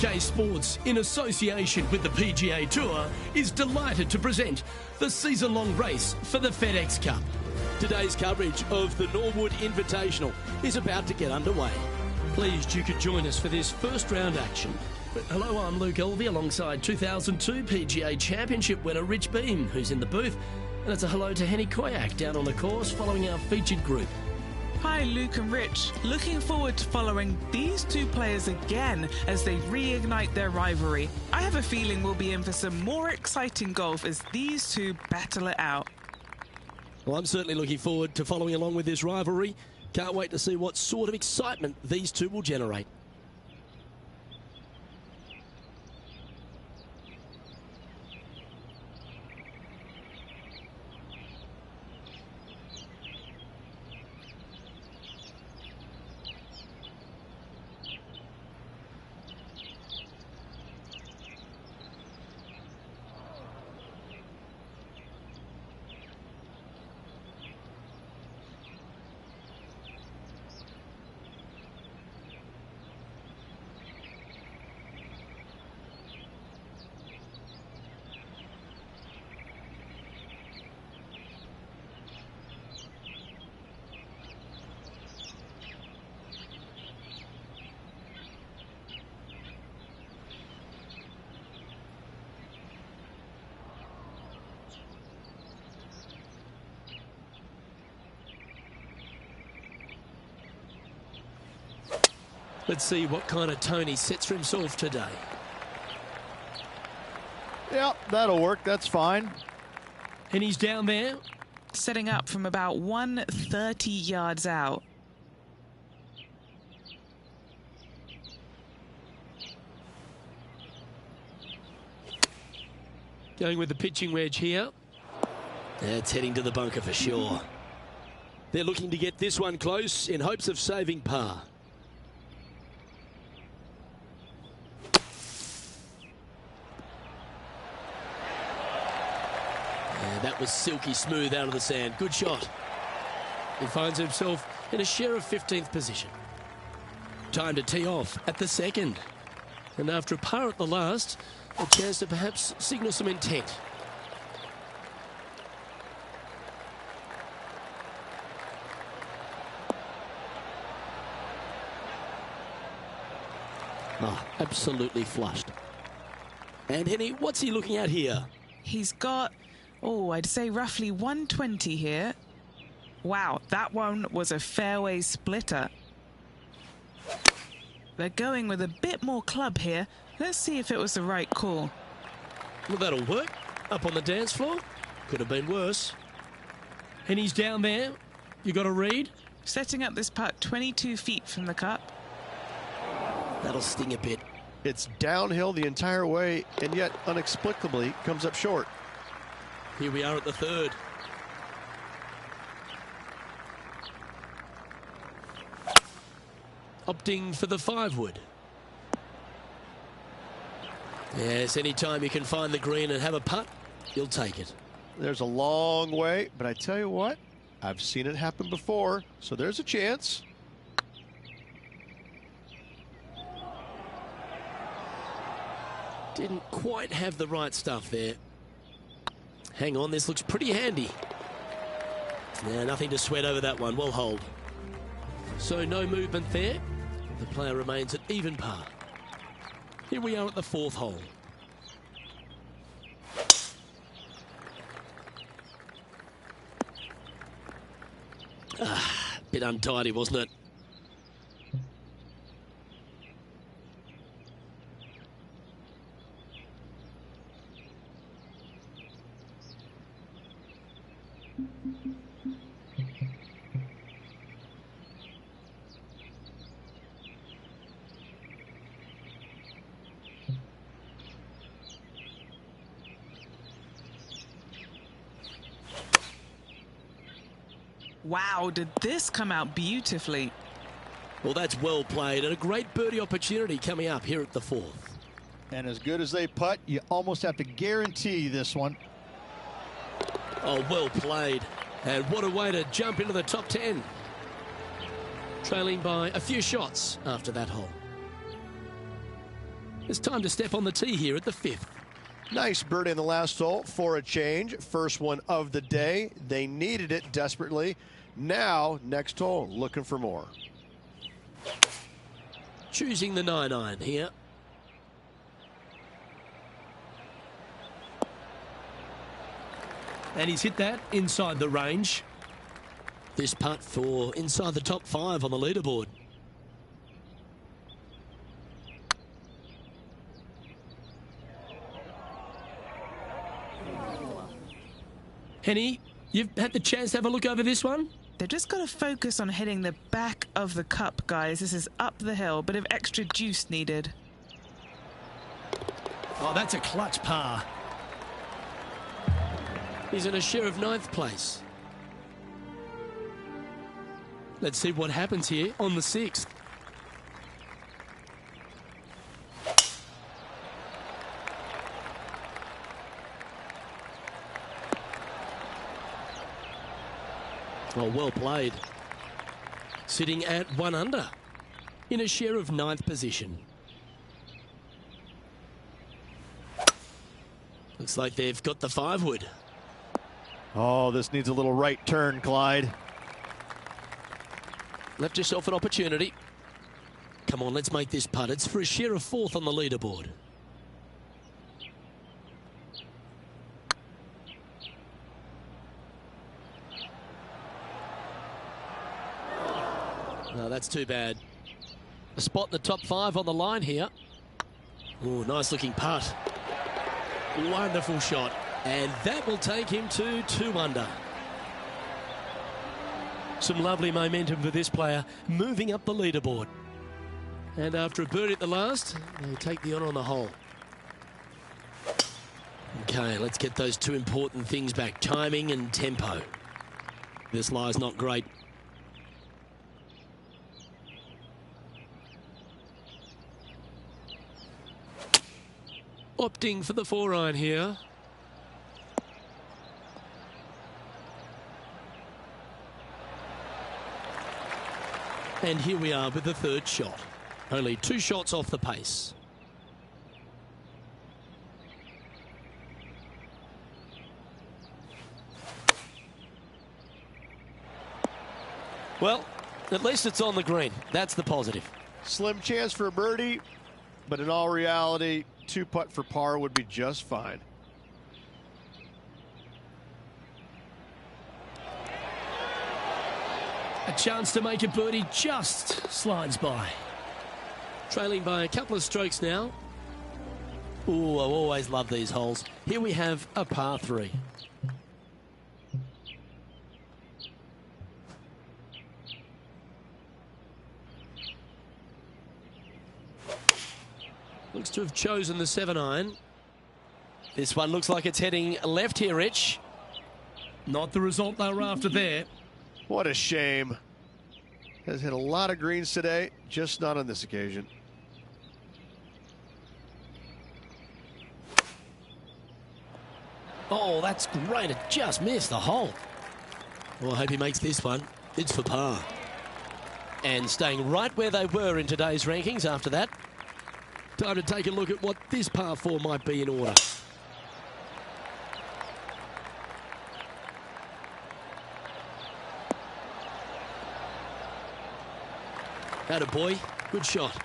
PJ Sports, in association with the PGA Tour, is delighted to present the season-long race for the FedEx Cup. Today's coverage of the Norwood Invitational is about to get underway. Pleased you could join us for this first round action. Hello, I'm Luke Elvey alongside 2002 PGA Championship winner Rich Beam, who's in the booth. And it's a hello to Henny Koyak down on the course following our featured group. Hi Luke and Rich, looking forward to following these two players again as they reignite their rivalry. I have a feeling we'll be in for some more exciting golf as these two battle it out. Well, I'm certainly looking forward to following along with this rivalry. Can't wait to see what sort of excitement these two will generate. Let's see what kind of tone he sets for himself today. Yeah, that'll work. That's fine. And he's down there. Setting up from about 130 yards out. Going with the pitching wedge here. That's heading to the bunker for sure. They're looking to get this one close in hopes of saving par. That was silky smooth out of the sand. Good shot. He finds himself in a share of 15th position. Time to tee off at the second. And after a par at the last, a chance to perhaps signal some intent. Oh, absolutely flushed. And Henny, what's he looking at here? He's got, I'd say roughly 120 here. Wow, that one was a fairway splitter. They're going with a bit more club here. Let's see if it was the right call. Well, that'll work. Up on the dance floor. Could have been worse. And he's down there. You got a read? Setting up this putt 22 feet from the cup. That'll sting a bit. It's downhill the entire way, and yet inexplicably comes up short. Here we are at the third. Opting for the 5-wood. Yes, anytime you can find the green and have a putt, you'll take it. There's a long way, but I tell you what, I've seen it happen before, so there's a chance. Didn't quite have the right stuff there. Hang on, this looks pretty handy. Yeah, nothing to sweat over that one. Well hold. So no movement there. The player remains at even par. Here we are at the 4th hole. Bit untidy, wasn't it? Wow, did this come out beautifully. Well, that's well played and a great birdie opportunity coming up here at the 4th. And as good as they putt, you almost have to guarantee this one. Oh, well played. And what a way to jump into the top 10. Trailing by a few shots after that hole. It's time to step on the tee here at the 5th. Nice birdie in the last hole for a change. First one of the day. They needed it desperately. Now, next hole, looking for more. Choosing the 9-iron here. And he's hit that inside the range. This putt for inside the top 5 on the leaderboard. Henny, you've had the chance to have a look over this one? They've just got to focus on hitting the back of the cup, guys. This is up the hill, bit of extra juice needed. Oh, that's a clutch par. He's in a share of 9th place. Let's see what happens here on the 6th. Oh, well played. Sitting at 1 under in a share of 9th position. Looks like they've got the 5-wood. Oh, this needs a little right turn, Clyde. Left yourself an opportunity. Come on, let's make this putt. It's for a share of 4th on the leaderboard. No, that's too bad. A spot in the top 5 on the line here. Oh, nice looking putt. Wonderful shot. And that will take him to 2 under. Some lovely momentum for this player, moving up the leaderboard. And after a birdie at the last, they take the honour on the hole. Okay, let's get those 2 important things back. Timing and tempo. This lie's not great. Opting for the 4-iron here. And here we are with the 3rd shot. Only 2 shots off the pace. Well, at least it's on the green. That's the positive. Slim chance for a birdie, but in all reality, 2 putt for par would be just fine. A chance to make a birdie just slides by. Trailing by a couple of strokes now. Ooh, I always love these holes. Here we have a par 3. Looks to have chosen the 7-iron. This one looks like it's heading left here, Rich. Not the result they were after there. What a shame. Has hit a lot of greens today, just not on this occasion. Oh, that's great. It just missed the hole. Well, I hope he makes this one. It's for par. And staying right where they were in today's rankings after that. Time to take a look at what this par 4 might be in order. Attaboy, good shot.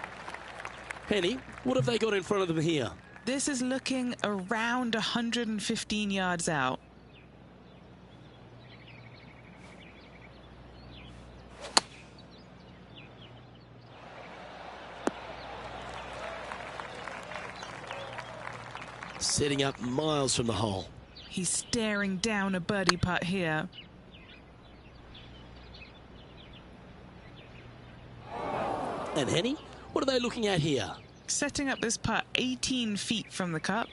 Henny, what have they got in front of them here? This is looking around 115 yards out. Setting up miles from the hole. He's staring down a birdie putt here. And Henny, what are they looking at here? Setting up this putt 18 feet from the cup.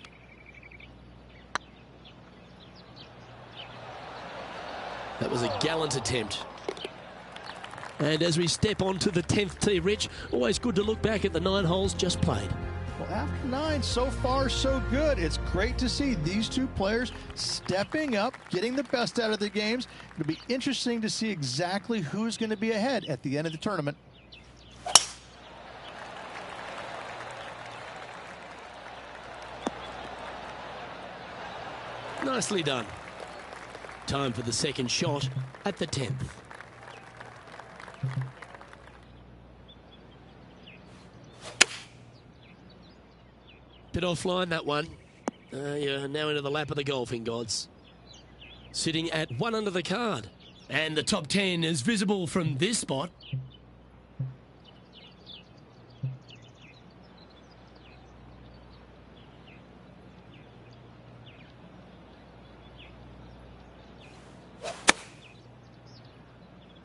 That was a gallant attempt. And as we step onto the 10th tee, Rich, always good to look back at the 9 holes just played. Well, after 9, so far so good. It's great to see these 2 players stepping up, getting the best out of the games. It'll be interesting to see exactly who's going to be ahead at the end of the tournament. Nicely done. Time for the second shot at the 10th. Bit offline, that one. You're now into the lap of the golfing gods. Sitting at 1 under the card. And the top 10 is visible from this spot.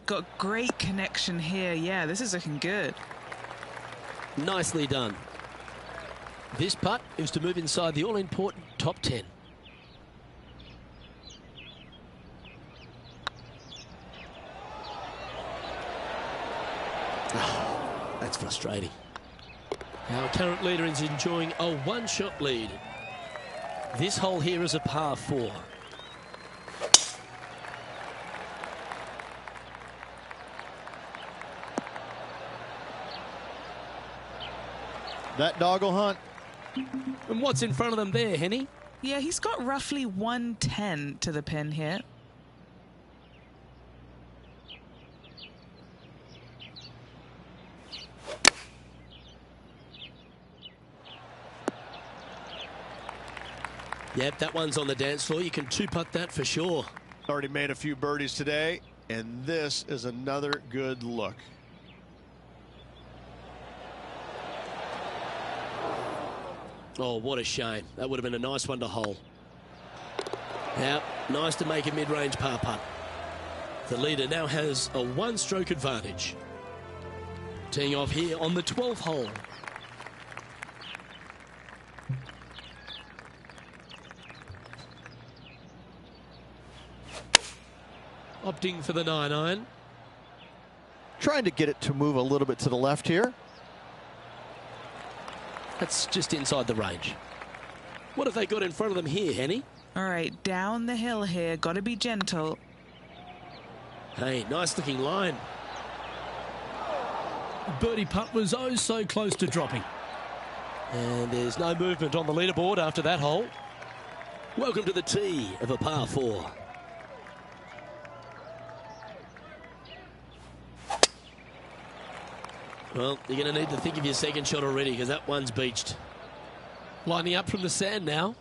Got great connection here. Yeah, this is looking good. Nicely done. This putt is to move inside the all-important top 10. Oh, that's frustrating. Our current leader is enjoying a one-shot lead. This hole here is a par 4. That dog will hunt. And what's in front of them there, Henny? Yeah, he's got roughly 110 to the pin here. Yep, that one's on the dance floor. You can two-putt that for sure. Already made a few birdies today, and this is another good look. Oh, what a shame. That would have been a nice one to hole. Now, nice to make a mid-range par putt. The leader now has a one-stroke advantage. Teeing off here on the 12th hole. Opting for the 9-iron. Trying to get it to move a little bit to the left here. That's just inside the range. What have they got in front of them here, Henny? All right, down the hill here. Got to be gentle. Hey, nice looking line. Birdie putt was oh so close to dropping. And there's no movement on the leaderboard after that hole. Welcome to the tee of a par 4. Well, you're going to need to think of your second shot already because that one's beached. Lining up from the sand now.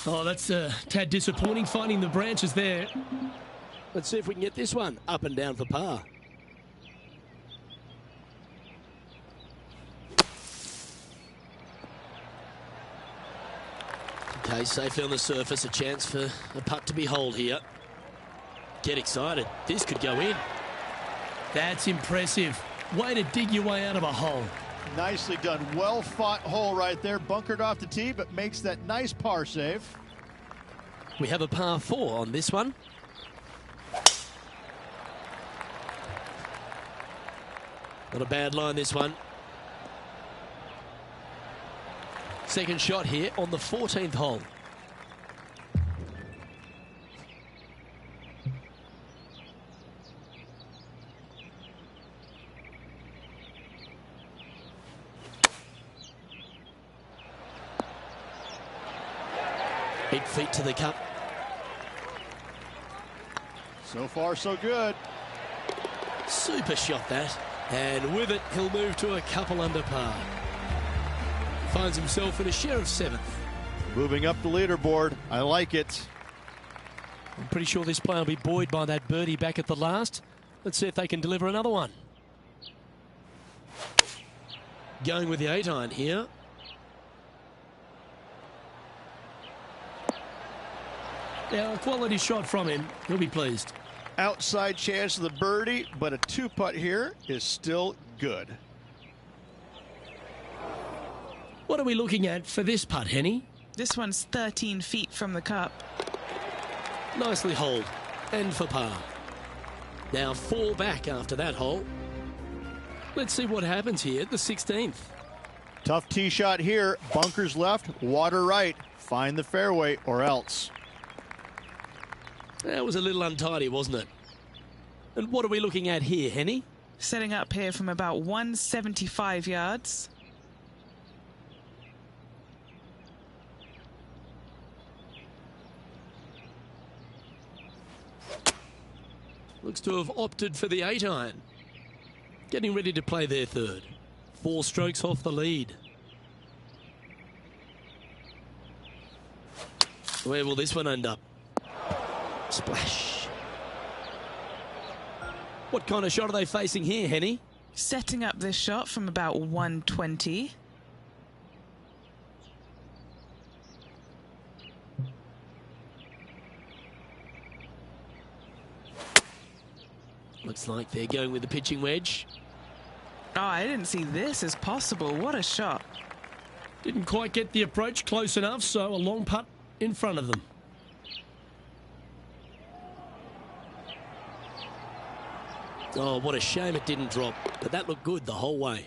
Oh, that's a tad disappointing, finding the branches there. Let's see if we can get this one up and down for par. Okay, safely on the surface, a chance for a putt to be holed here. Get excited. This could go in. That's impressive. Way to dig your way out of a hole. Nicely done. Well fought hole right there. Bunkered off the tee, but makes that nice par save. We have a par 4 on this one. Not a bad line, this one. Second shot here on the 14th hole. Eight feet to the cup. So far, so good. Super shot that. And with it, he'll move to a couple under par. Finds himself in a share of 7th. Moving up the leaderboard. I like it. I'm pretty sure this player will be buoyed by that birdie back at the last. Let's see if they can deliver another one. Going with the 8-iron here. Yeah, a quality shot from him. He'll be pleased. Outside chance of the birdie, but a 2-putt here is still good. What are we looking at for this putt, Henny? This one's 13 feet from the cup. Nicely holed. And for par. Now 4 back after that hole. Let's see what happens here at the 16th. Tough tee shot here. Bunkers left, water right. Find the fairway or else. That was a little untidy, wasn't it? And what are we looking at here, Henny? Setting up here from about 175 yards. Looks to have opted for the 8-iron. Getting ready to play their third. 4 strokes off the lead. Where will this one end up? Splash. What kind of shot are they facing here, Henny? Setting up this shot from about 120. Looks like they're going with the pitching wedge. Oh, I didn't see this as possible. What a shot. Didn't quite get the approach close enough, so a long putt in front of them. Oh, what a shame it didn't drop, but that looked good the whole way.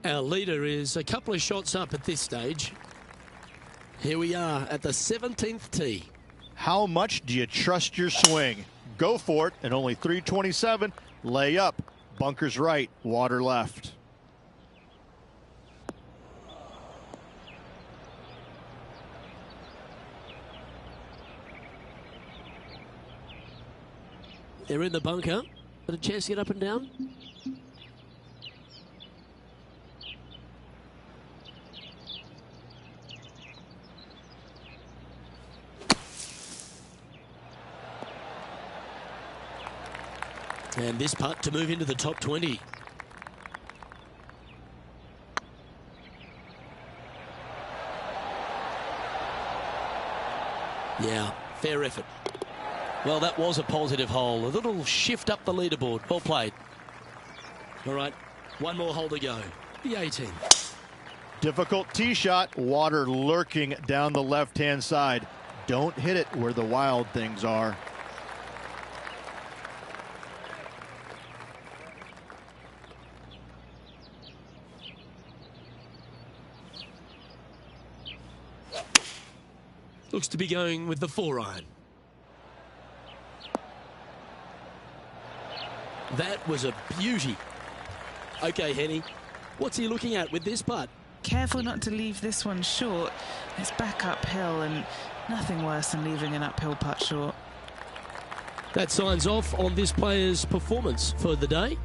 Our leader is a couple of shots up at this stage. Here we are at the 17th tee. How much do you trust your swing? Go for it, and only 327. Lay up. Bunkers right, water left. They're in the bunker. Got a chance to get up and down. And this putt to move into the top 20. Yeah, fair effort. Well, that was a positive hole. A little shift up the leaderboard. Well played. All right, one more hole to go. The 18th. Difficult tee shot. Water lurking down the left-hand side. Don't hit it where the wild things are. Looks to be going with the 4-iron. That was a beauty. Okay, Henny, what's he looking at with this putt? Careful not to leave this one short. It's back uphill, and nothing worse than leaving an uphill putt short. That signs off on this player's performance for the day.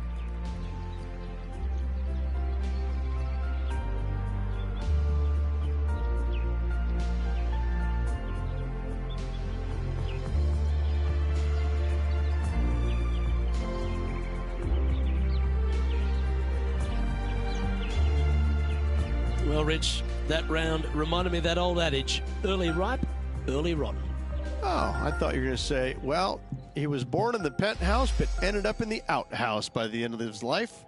Well, Rich, that round reminded me of that old adage, early ripe, early rotten. Oh, I thought you were going to say, well, he was born in the penthouse but ended up in the outhouse by the end of his life.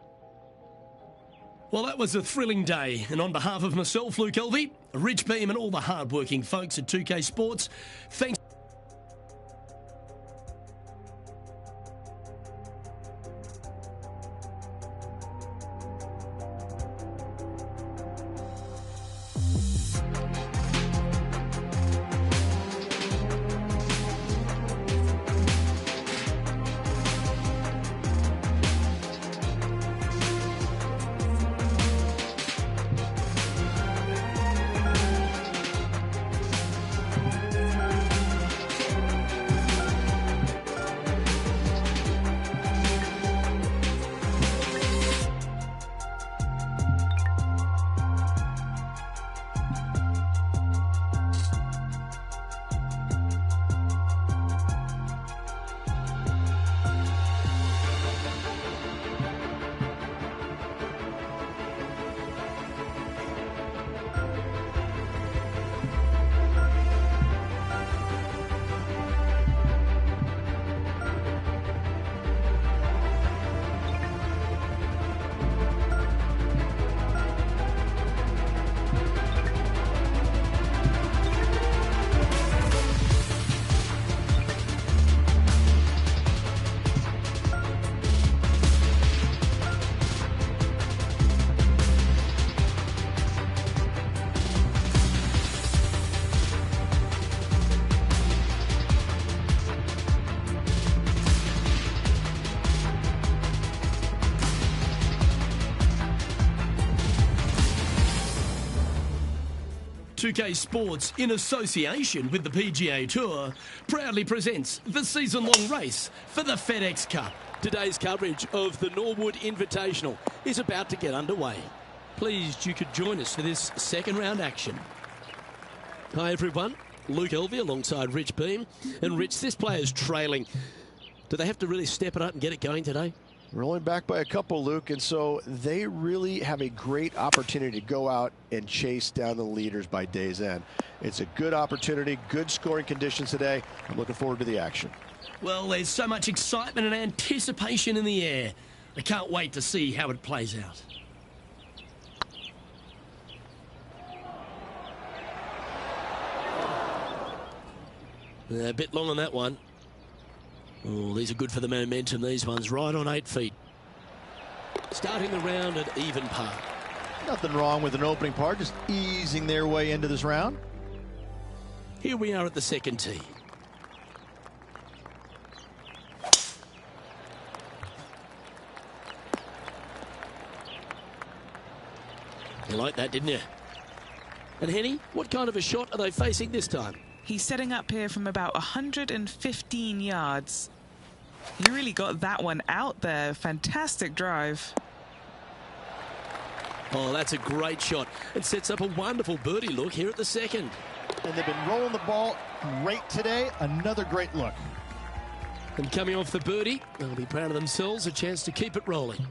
Well, that was a thrilling day, and on behalf of myself, Luke Elvey, Rich Beam, and all the hard-working folks at 2K Sports, thanks. 2K Sports, in association with the PGA Tour, proudly presents the season-long race for the FedEx Cup. Today's coverage of the Norwood Invitational is about to get underway. Pleased you could join us for this second round action. Hi everyone, Luke Elvey alongside Rich Beam. And Rich, this player's trailing. Do they have to really step it up and get it going today? We're only back by a couple, Luke, and so they really have a great opportunity to go out and chase down the leaders by day's end. It's a good opportunity, good scoring conditions today. I'm looking forward to the action. Well, there's so much excitement and anticipation in the air. I can't wait to see how it plays out. A bit long on that one. Oh, these are good for the momentum, these ones, right on 8 feet. Starting the round at even par. Nothing wrong with an opening par, just easing their way into this round. Here we are at the second tee. You like that, didn't you? And Henny, what kind of a shot are they facing this time? He's setting up here from about 115 yards. He really got that one out there. Fantastic drive. Oh, that's a great shot. It sets up a wonderful birdie look here at the second. And they've been rolling the ball great today. Another great look. And coming off the birdie, they'll be proud of themselves, a chance to keep it rolling.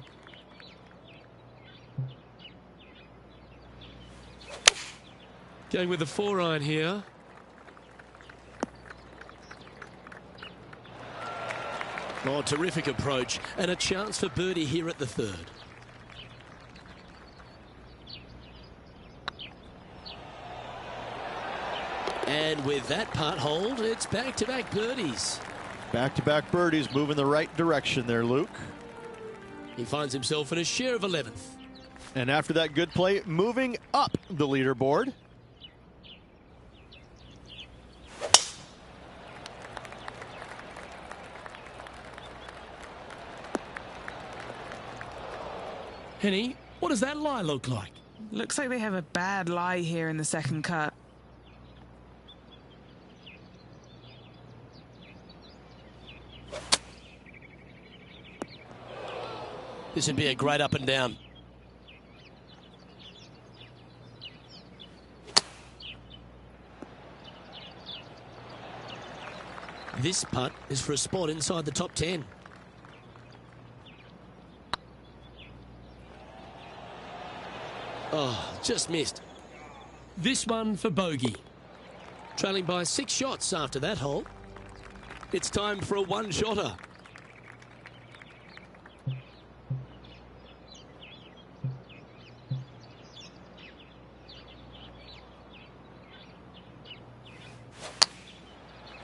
Going with the 4-iron here. Oh, terrific approach, and a chance for birdie here at the third. And with that putt hold, it's back-to-back birdies. Back-to-back birdies, moving the right direction there, Luke. He finds himself in a share of 11th. And after that good play, moving up the leaderboard. Henny, what does that lie look like? Looks like they have a bad lie here in the second cut. This would be a great up and down. This putt is for a spot inside the top 10. Oh, just missed. This one for bogey. Trailing by 6 shots after that hole. It's time for a one-shotter.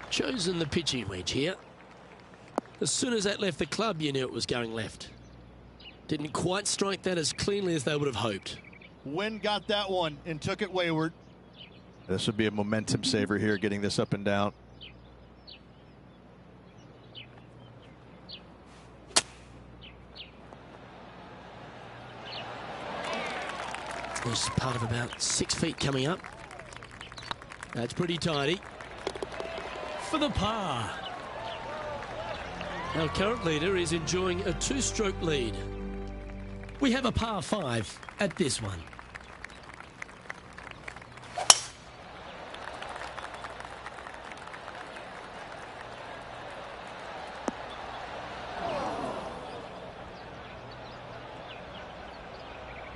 Chosen the pitching wedge here. As soon as that left the club, you knew it was going left. Didn't quite strike that as cleanly as they would have hoped. Wynn got that one and took it wayward. This would be a momentum saver here, getting this up and down. There's a part of about 6 feet coming up. That's pretty tidy. For the par. Our current leader is enjoying a 2-stroke lead. We have a par 5 at this one.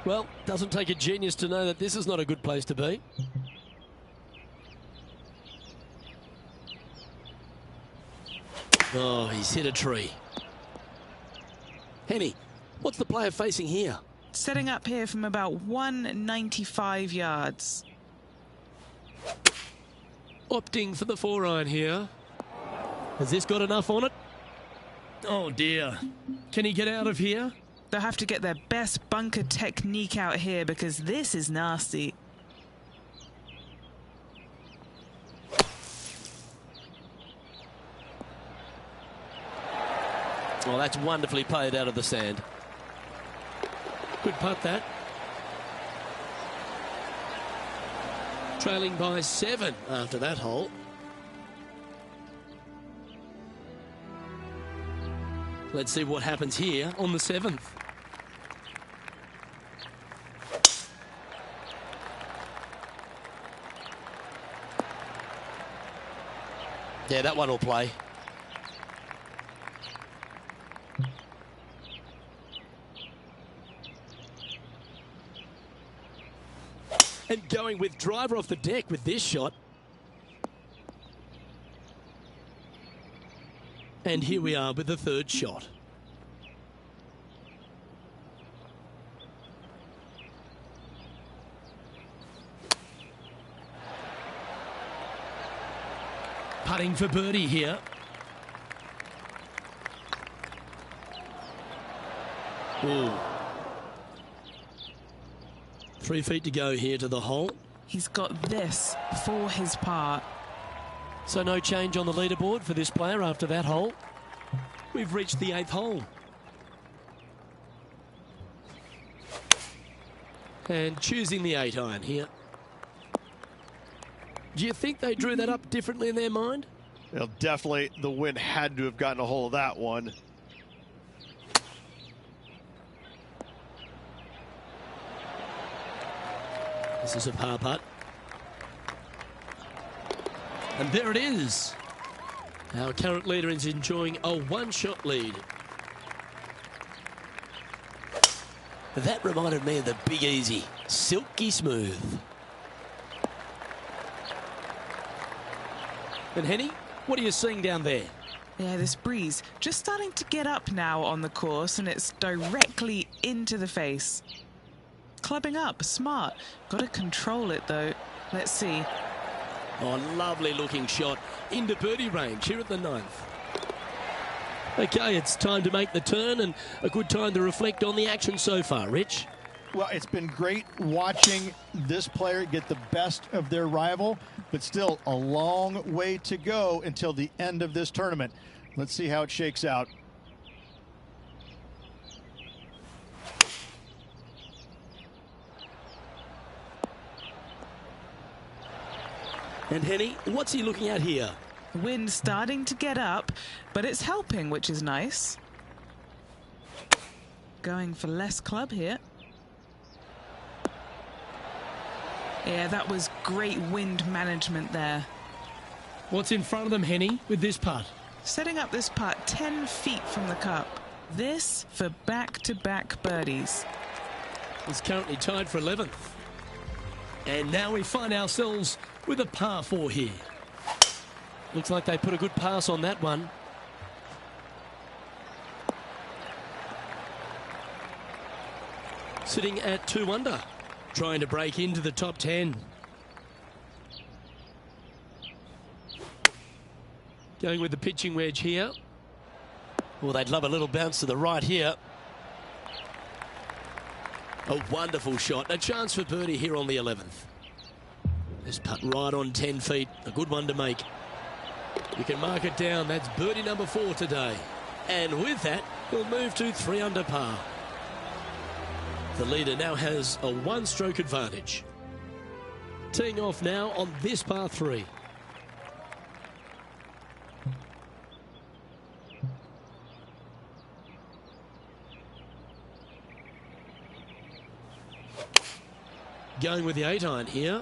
Well, doesn't take a genius to know that this is not a good place to be. Oh, he's hit a tree. Henny, what's the player facing here? Setting up here from about 195 yards. Opting for the 4-iron here. Has this got enough on it? Oh dear. Can he get out of here? They'll have to get their best bunker technique out here because this is nasty. Well, that's wonderfully played out of the sand. Good putt, that. trailing by 7 after that hole. Let's see what happens here on the 7th. Yeah, that one will play. And going with driver off the deck with this shot. And here we are with the 3rd shot. Putting for birdie here. Ooh. 3 feet to go here to the hole. He's got this for his part. So no change on the leaderboard for this player after that hole. We've reached the 8th hole. And choosing the 8-iron here. Do you think they drew that up differently in their mind? Well, definitely the wind had to have gotten a hold of that one. This is a par putt. And there it is. Our current leader is enjoying a 1-shot lead. That reminded me of the Big Easy. Silky smooth. And Henny, what are you seeing down there? Yeah, this breeze just starting to get up now on the course, and it's directly into the face. Clubbing up, smart. Got to control it though. Let's see. Oh, lovely looking shot into birdie range here at the 9th. Okay, it's time to make the turn and a good time to reflect on the action so far. Rich? Well, it's been great watching this player get the best of their rival, but still a long way to go until the end of this tournament. Let's see how it shakes out. And Henny, what's he looking at here? Wind starting to get up, but it's helping, which is nice. Going for less club here. Yeah, that was great wind management there. What's in front of them, Henny, with this putt? Setting up this putt 10 feet from the cup. This for back-to-back birdies. He's currently tied for 11th. And now we find ourselves with a par 4 here. Looks like they put a good pass on that one. Sitting at 2 under. Trying to break into the top 10. Going with the pitching wedge here. Well, they'd love a little bounce to the right here. A wonderful shot. A chance for birdie here on the 11th. This putt right on 10 feet. A good one to make. You can mark it down. That's birdie number 4 today. And with that, we'll move to 3 under par. The leader now has a 1-stroke advantage. Teeing off now on this par 3. Going with the 8-iron here.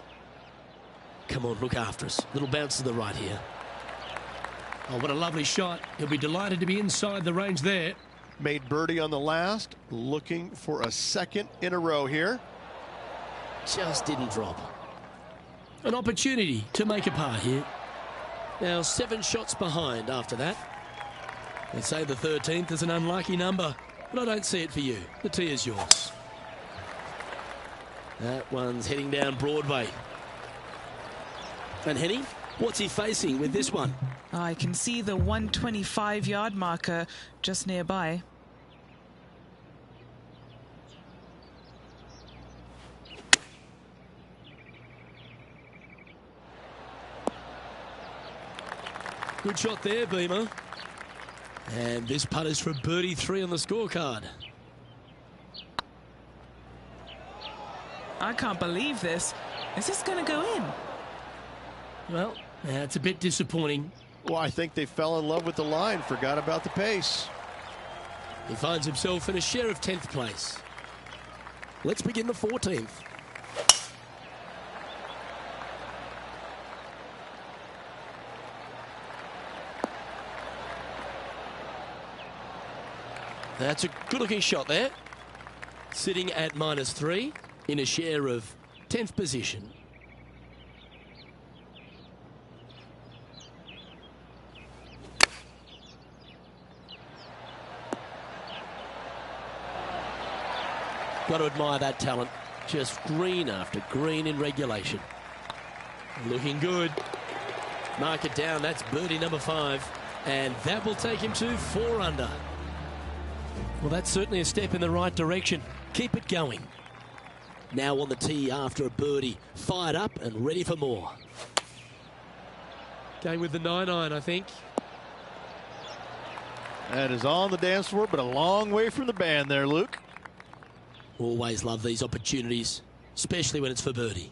Come on, look after us. Little bounce to the right here. Oh, what a lovely shot. He'll be delighted to be inside the range there. Made birdie on the last, looking for a 2nd in a row here. Just didn't drop. An opportunity to make a par here. Now 7 shots behind after that. They say the 13th is an unlucky number, but I don't see it for you. The tee is yours. That one's heading down Broadway. And Henny, what's he facing with this one? I can see the 125-yard marker just nearby. Good shot there, Beamer. And this putt is for birdie 3 on the scorecard. I can't believe this. Is this going to go in? Well, that's a bit disappointing. Well, I think they fell in love with the line, forgot about the pace. He finds himself in a share of 10th place. Let's begin the 14th. That's a good-looking shot there. Sitting at -3 in a share of 10th position. Got to admire that talent. Just green after green in regulation. Looking good. Mark it down. That's birdie number 5. And that will take him to 4 under. Well, that's certainly a step in the right direction. Keep it going. Now on the tee after a birdie. Fired up and ready for more. Going with the 9-iron, I think. That is on the dance floor, but a long way from the band there, Luke. Always love these opportunities, especially when it's for birdie.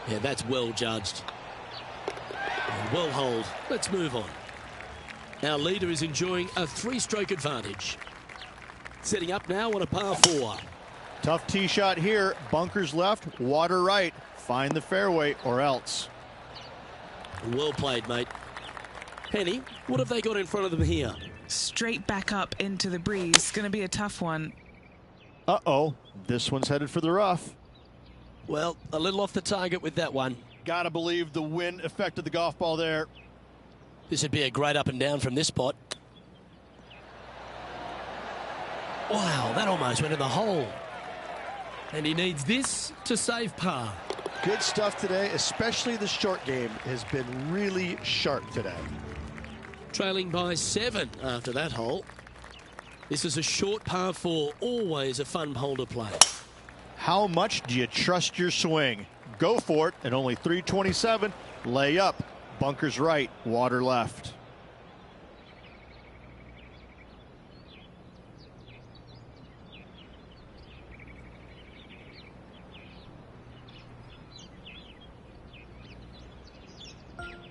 Yeah, that's well judged. And well holed. Let's move on. Our leader is enjoying a 3-stroke advantage. Setting up now on a par 4. Tough tee shot here. Bunkers left, water right. Find the fairway or else. Well played, mate. Henny, what have they got in front of them here? Straight back up into the breeze. Going to be a tough one. Uh-oh, this one's headed for the rough. Well, a little off the target with that one. Gotta believe the wind affected the golf ball there. This would be a great up and down from this spot. Wow, that almost went in the hole. And he needs this to save par. Good stuff today, especially the short game has been really sharp today. Trailing by 7 after that hole. This is a short par 4, always a fun hole to play. How much do you trust your swing? Go for it at only 327. Lay up. Bunkers right, water left.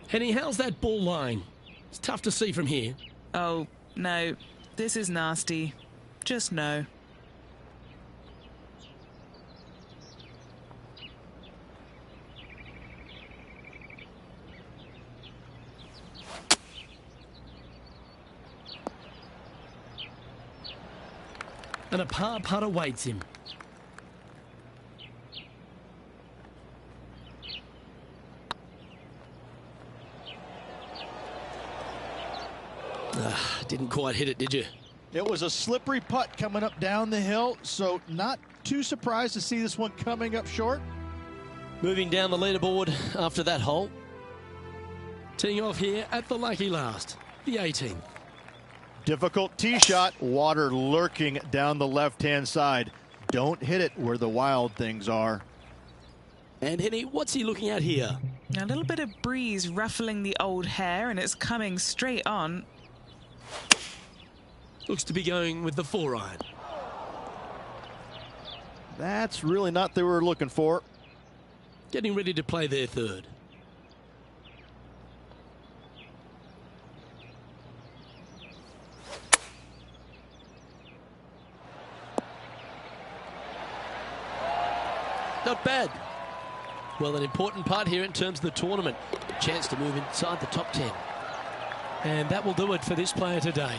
Henny, how's that ball lying? It's tough to see from here. Oh, no. This is nasty. Just no. And a par putt awaits him. Didn't quite hit it, did you? It was a slippery putt coming up down the hill, so not too surprised to see this one coming up short. Moving down the leaderboard after that hole. Teeing off here at the lucky last, the 18th. Difficult tee shot, water lurking down the left-hand side. Don't hit it where the wild things are. And Henny, what's he looking at here? A little bit of breeze ruffling the old hair, and it's coming straight on. Looks to be going with the 4-iron. That's really not what they were looking for. Getting ready to play their 3rd. Not bad. Well, an important part here in terms of the tournament. A chance to move inside the top 10. And that will do it for this player today.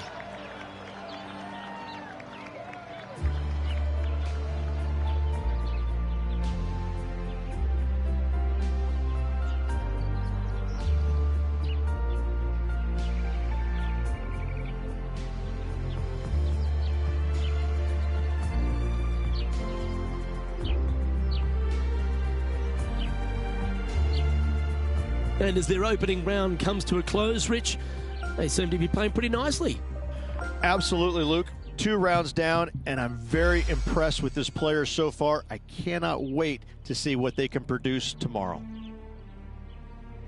And as their opening round comes to a close, Rich, they seem to be playing pretty nicely. Absolutely, Luke. 2 rounds down, and I'm very impressed with this player so far. I cannot wait to see what they can produce tomorrow.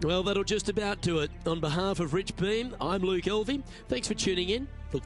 Well, that'll just about do it. On behalf of Rich Beam, I'm Luke Elvey. Thanks for tuning in. Look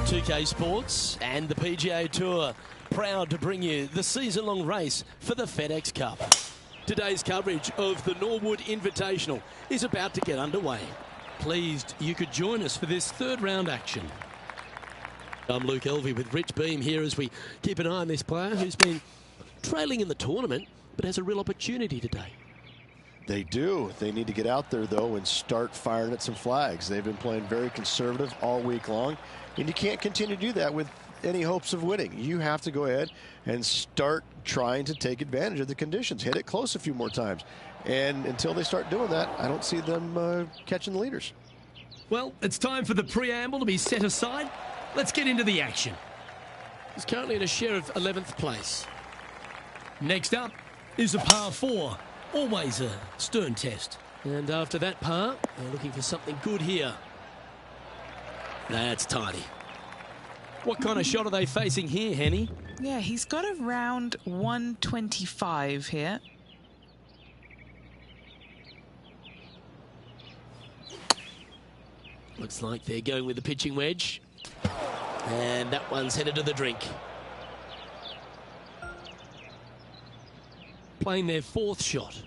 2K Sports and the PGA Tour proud to bring you the season-long race for the FedEx Cup. Today's coverage of the Norwood Invitational is about to get underway. Pleased you could join us for this third round action. I'm Luke Elvey with Rich Beam here as we keep an eye on this player who's been trailing in the tournament but has a real opportunity today. They do. They need to get out there, though, and start firing at some flags. They've been playing very conservative all week long, and you can't continue to do that with any hopes of winning. You have to go ahead and start trying to take advantage of the conditions. Hit it close a few more times. And until they start doing that, I don't see them catching the leaders. Well, it's time for the preamble to be set aside. Let's get into the action. He's currently in a share of 11th place. Next up is a par 4. Always a stern test. And after that par, they're looking for something good here. That's tidy. What kind of shot are they facing here, Henny? Yeah, he's got around 125 here. Looks like they're going with the pitching wedge. And that one's headed to the drink. Playing their fourth shot.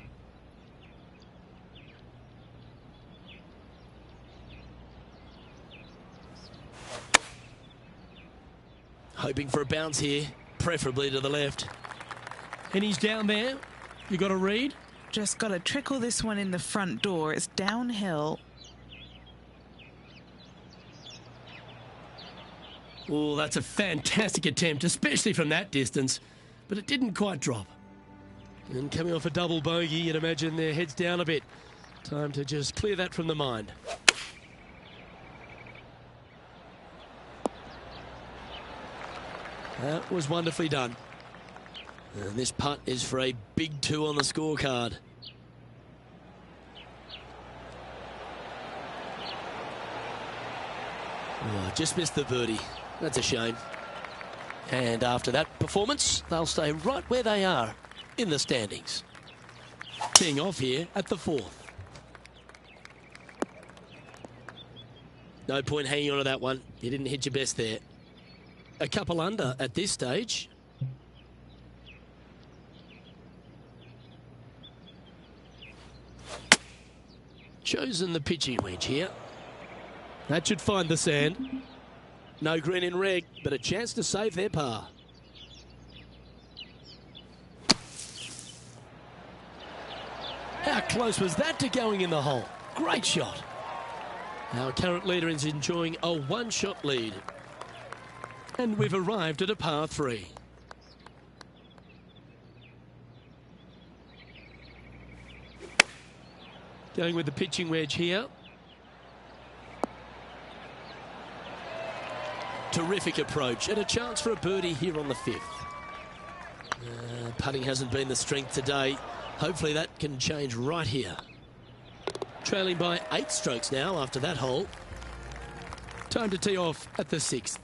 Hoping for a bounce here, preferably to the left. And he's down there. You got a read? Just got to trickle this one in the front door. It's downhill. Oh, that's a fantastic attempt, especially from that distance. But it didn't quite drop. And coming off a double bogey, you'd imagine their heads down a bit. Time to just clear that from the mind. That was wonderfully done. And this putt is for a big 2 on the scorecard. Oh, just missed the birdie. That's a shame. And after that performance, they'll stay right where they are in the standings. Teeing off here at the 4th. No point hanging on to that one. You didn't hit your best there. A couple under at this stage. Chosen the pitching wedge here. That should find the sand. No green in red, but a chance to save their par. How close was that to going in the hole? Great shot. Our current leader is enjoying a one-shot lead. And we've arrived at a par 3. Going with the pitching wedge here. Terrific approach and a chance for a birdie here on the 5th. Putting hasn't been the strength today. Hopefully that can change right here. Trailing by 8 strokes now after that hole. Time to tee off at the 6th.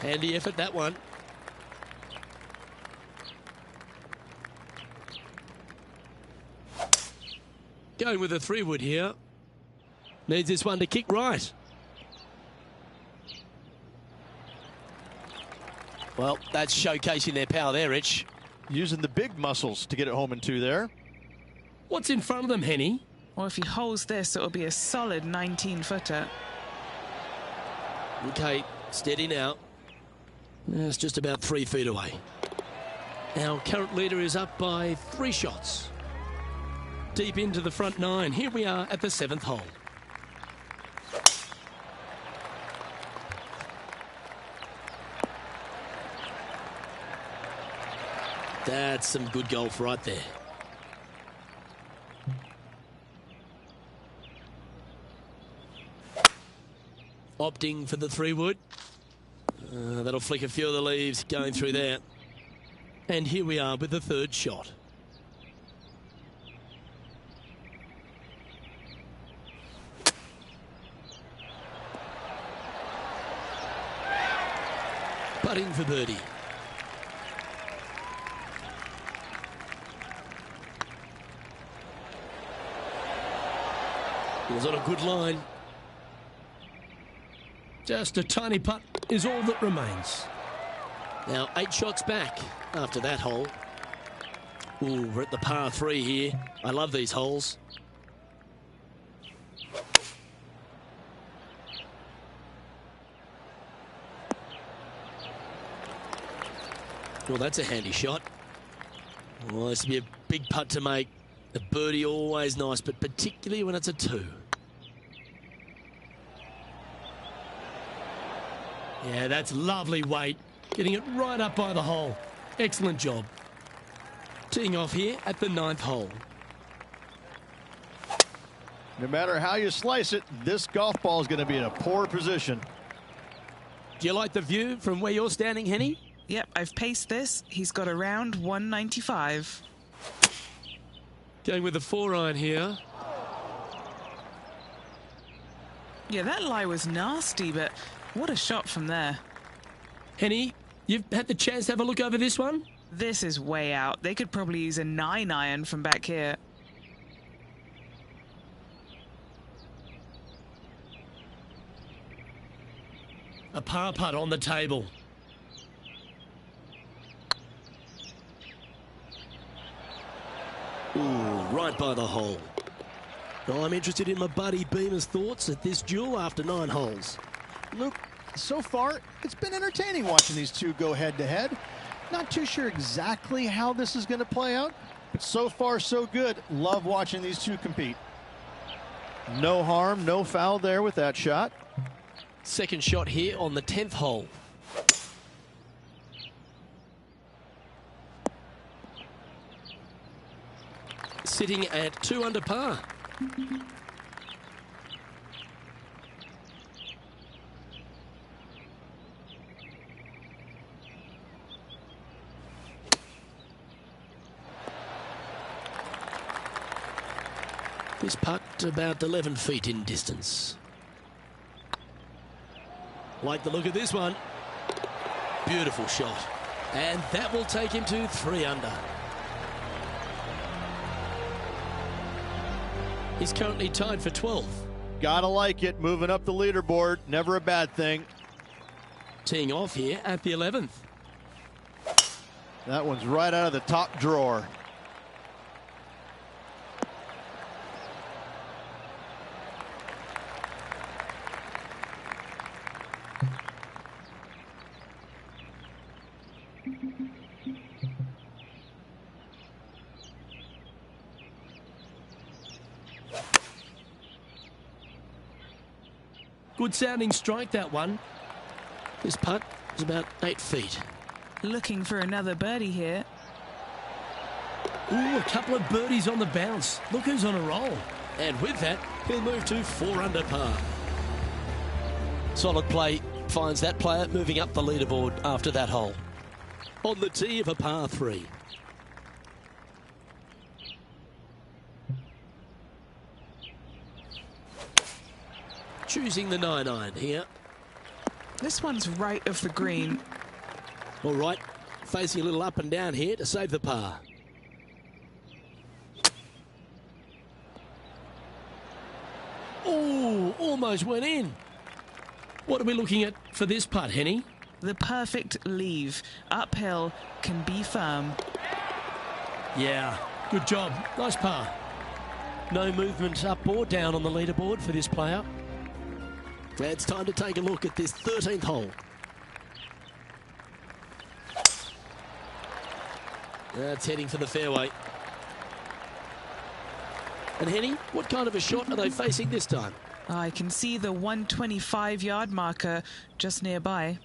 Handy effort, that one. Going with a 3-wood here. Needs this one to kick right. Well, that's showcasing their power there, Rich. Using the big muscles to get it home in 2 there. What's in front of them, Henny? Or if he holds this, it'll be a solid 19-footer. Okay, steady now. It's just about 3 feet away. Our current leader is up by 3 shots. Deep into the front 9. Here we are at the 7th hole. That's some good golf right there. Opting for the 3-wood. That'll flick a few of the leaves going through there. And here we are with the 3rd shot. Putting for birdie. He was on a good line. Just a tiny putt is all that remains. Now 8 shots back after that hole. Ooh, we're at the par 3 here. I love these holes. Well, that's a handy shot. Well, this will be a big putt to make. A birdie always nice, but particularly when it's a 2. Yeah, that's lovely weight. Getting it right up by the hole. Excellent job. Teeing off here at the 9th hole. No matter how you slice it, this golf ball is going to be in a poor position. Do you like the view from where you're standing, Henny? Yep, I've paced this. He's got around 195. Going with the 4-iron here. Yeah, that lie was nasty, but what a shot from there. Henny, you've had the chance to have a look over this one? This is way out. They could probably use a 9-iron from back here. A par putt on the table. Ooh, right by the hole. Now I'm interested in my buddy Beamer's thoughts at this duel after 9 holes. Luke, so far, it's been entertaining watching these two go head-to-head. Not too sure exactly how this is going to play out, but so far, so good. Love watching these two compete. No harm, no foul there with that shot. Second shot here on the 10th hole. Sitting at 2 under par. This putt about 11 feet in distance. Like the look of this one. Beautiful shot. And that will take him to 3 under. He's currently tied for 12th. Gotta like it, moving up the leaderboard, never a bad thing. Teeing off here at the 11th. That one's right out of the top drawer. Good sounding strike, that one. This putt is about 8 feet. Looking for another birdie here. Ooh, a couple of birdies on the bounce. Look who's on a roll. And with that, he'll move to 4 under par. Solid play finds that player moving up the leaderboard after that hole. On the tee of a par 3. Choosing the 9-iron here. This one's right of the green. All right, facing a little up and down here to save the par. Oh, almost went in. What are we looking at for this putt, Henny? The perfect leave. Uphill, can be firm. Yeah, good job. Nice par. No movement up or down on the leaderboard for this player. It's time to take a look at this 13th hole. That's heading for the fairway. And Henny, what kind of a shot are they facing this time? I can see the 125-yard marker just nearby.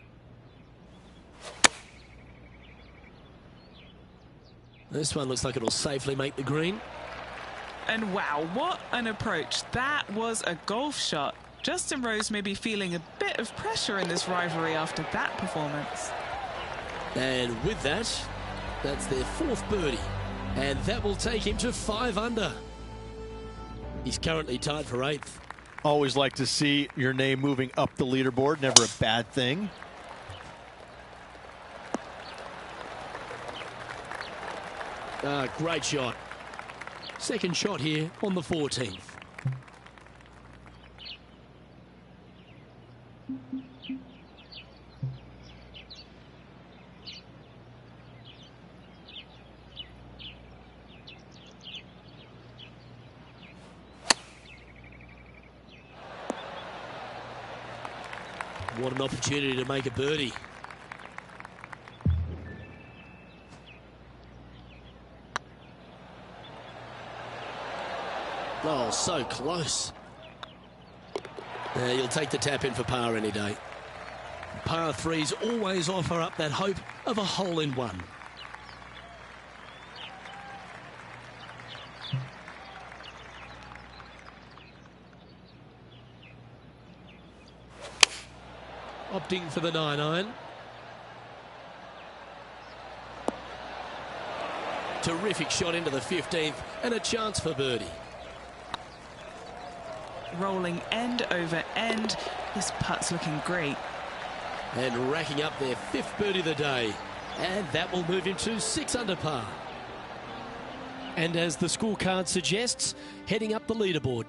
This one looks like it'll safely make the green. And wow, what an approach. That was a golf shot. Justin Rose may be feeling a bit of pressure in this rivalry after that performance. And with that, that's their 4th birdie. And that will take him to 5 under. He's currently tied for 8th. Always like to see your name moving up the leaderboard, never a bad thing. Great shot. Second shot here on the 14th. What an opportunity to make a birdie. Oh, so close. You'll take the tap in for par any day. Par threes always offer up that hope of a hole-in-one. Opting for the 9-iron. Terrific shot into the 15th and a chance for birdie. Rolling end over end. This putt's looking great. And racking up their 5th birdie of the day. And that will move him to 6 under par. And as the scorecard suggests, heading up the leaderboard.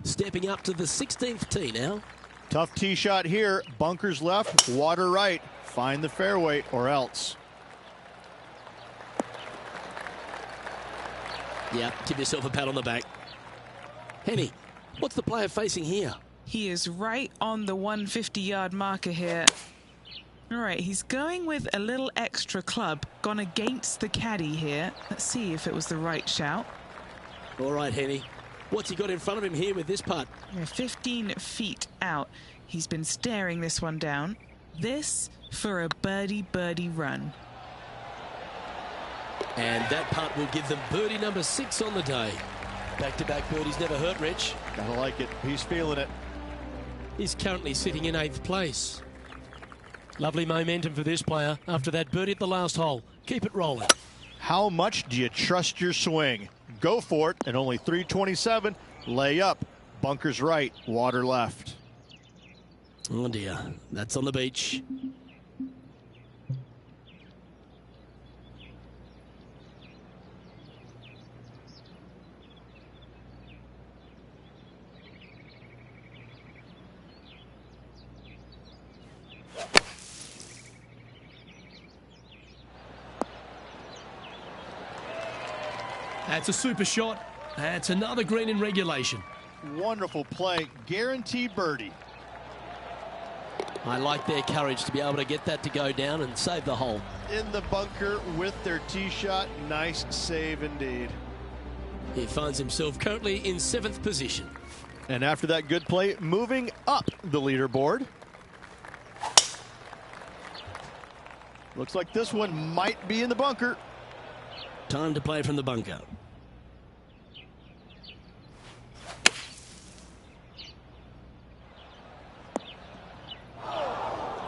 Stepping up to the 16th tee now. Tough tee shot here. Bunkers left, water right. Find the fairway or else. Yeah, give yourself a pat on the back. Henny, what's the player facing here? He is right on the 150-yard marker here. All right, he's going with a little extra club. Gone against the caddy here. Let's see if it was the right shout. All right, Henny. What's he got in front of him here with this putt? 15 feet out. He's been staring this one down. This for a birdie run. And that putt will give them birdie number 6 on the day. Back-to-back birdies never hurt, Rich. Gotta like it. He's feeling it. He's currently sitting in 8th place. Lovely momentum for this player after that birdie at the last hole. Keep it rolling. How much do you trust your swing? Go for it, and only 327. Lay up. Bunkers right, water left. Oh dear, that's on the beach. That's a super shot. That's another green in regulation. Wonderful play. Guaranteed birdie. I like their courage to be able to get that to go down and save the hole. In the bunker with their tee shot. Nice save indeed. He finds himself currently in 7th position. And after that good play, moving up the leaderboard. Looks like this one might be in the bunker. Time to play from the bunker.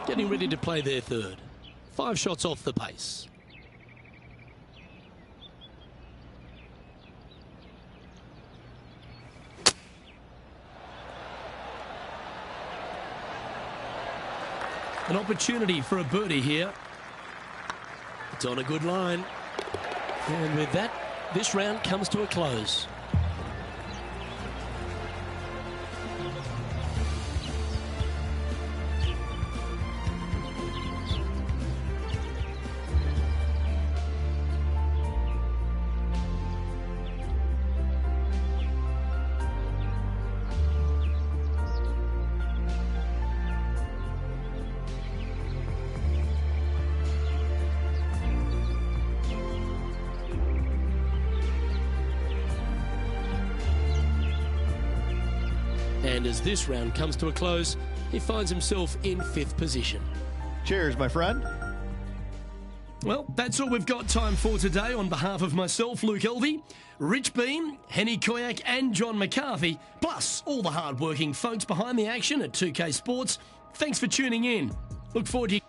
Getting ready to play their 3rd. 5 shots off the pace. An opportunity for a birdie here. It's on a good line. And with that, this round comes to a close. And as this round comes to a close, he finds himself in 5th position. Cheers, my friend. Well, that's all we've got time for today. On behalf of myself, Luke Elvey, Rich Beam, Henny Koyak and John McCarthy, plus all the hard-working folks behind the action at 2K Sports, thanks for tuning in. Look forward to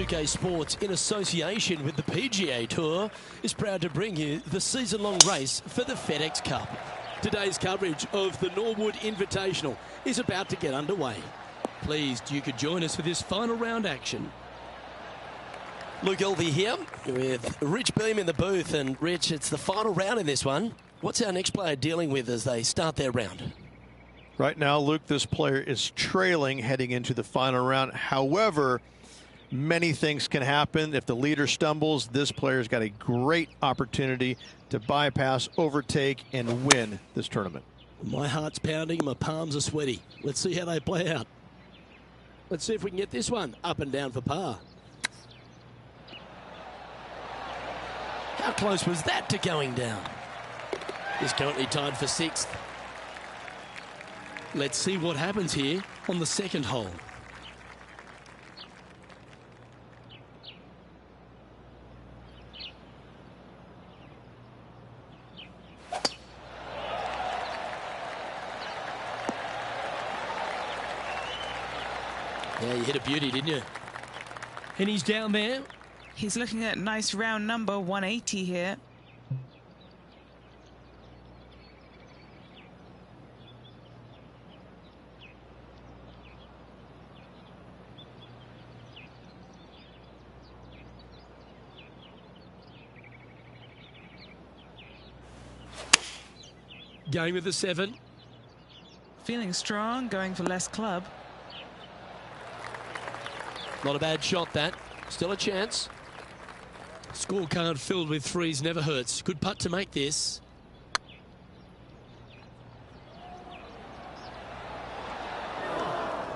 2K Sports, in association with the PGA Tour, is proud to bring you the season-long race for the FedEx Cup. Today's coverage of the Norwood Invitational is about to get underway. Pleased you could join us for this final round action. Luke Elvey here with Rich Beam in the booth. And Rich, it's the final round in this one. What's our next player dealing with as they start their round? Right now, Luke, this player is trailing heading into the final round. However, many things can happen. If the leader stumbles, this player's got a great opportunity to bypass, overtake, and win this tournament. My heart's pounding, my palms are sweaty. Let's see how they play out. Let's see if we can get this one up and down for par. How close was that to going down? He's currently tied for 6th. Let's see what happens here on the second hole. Yeah, you hit a beauty, didn't you? And he's down there. He's looking at nice round number 180 here. Going with the 7. Feeling strong, going for less club. Not a bad shot, that. Still a chance. Scorecard filled with 3s never hurts. Good putt to make this.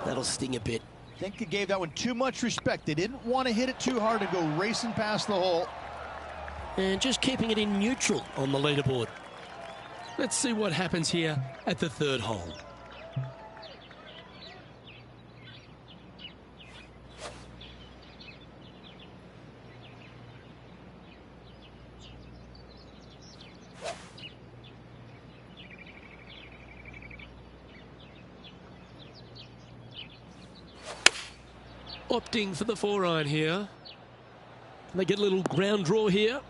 That'll sting a bit. I think he gave that one too much respect. They didn't want to hit it too hard and go racing past the hole. And just keeping it in neutral on the leaderboard. Let's see what happens here at the 3rd hole. Opting for the 4-iron here. Can they get a little ground draw here?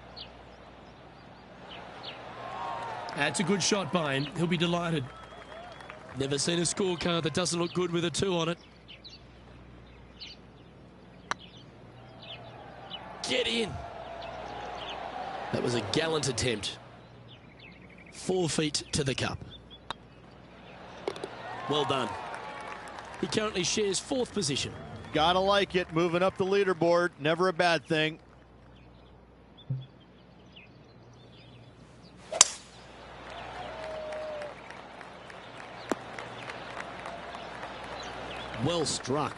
That's a good shot by him. He'll be delighted. Never seen a scorecard that doesn't look good with a 2 on it. Get in. That was a gallant attempt. 4 feet to the cup. Well done. He currently shares 4th position. Gotta like it. Moving up the leaderboard. Never a bad thing. Well struck.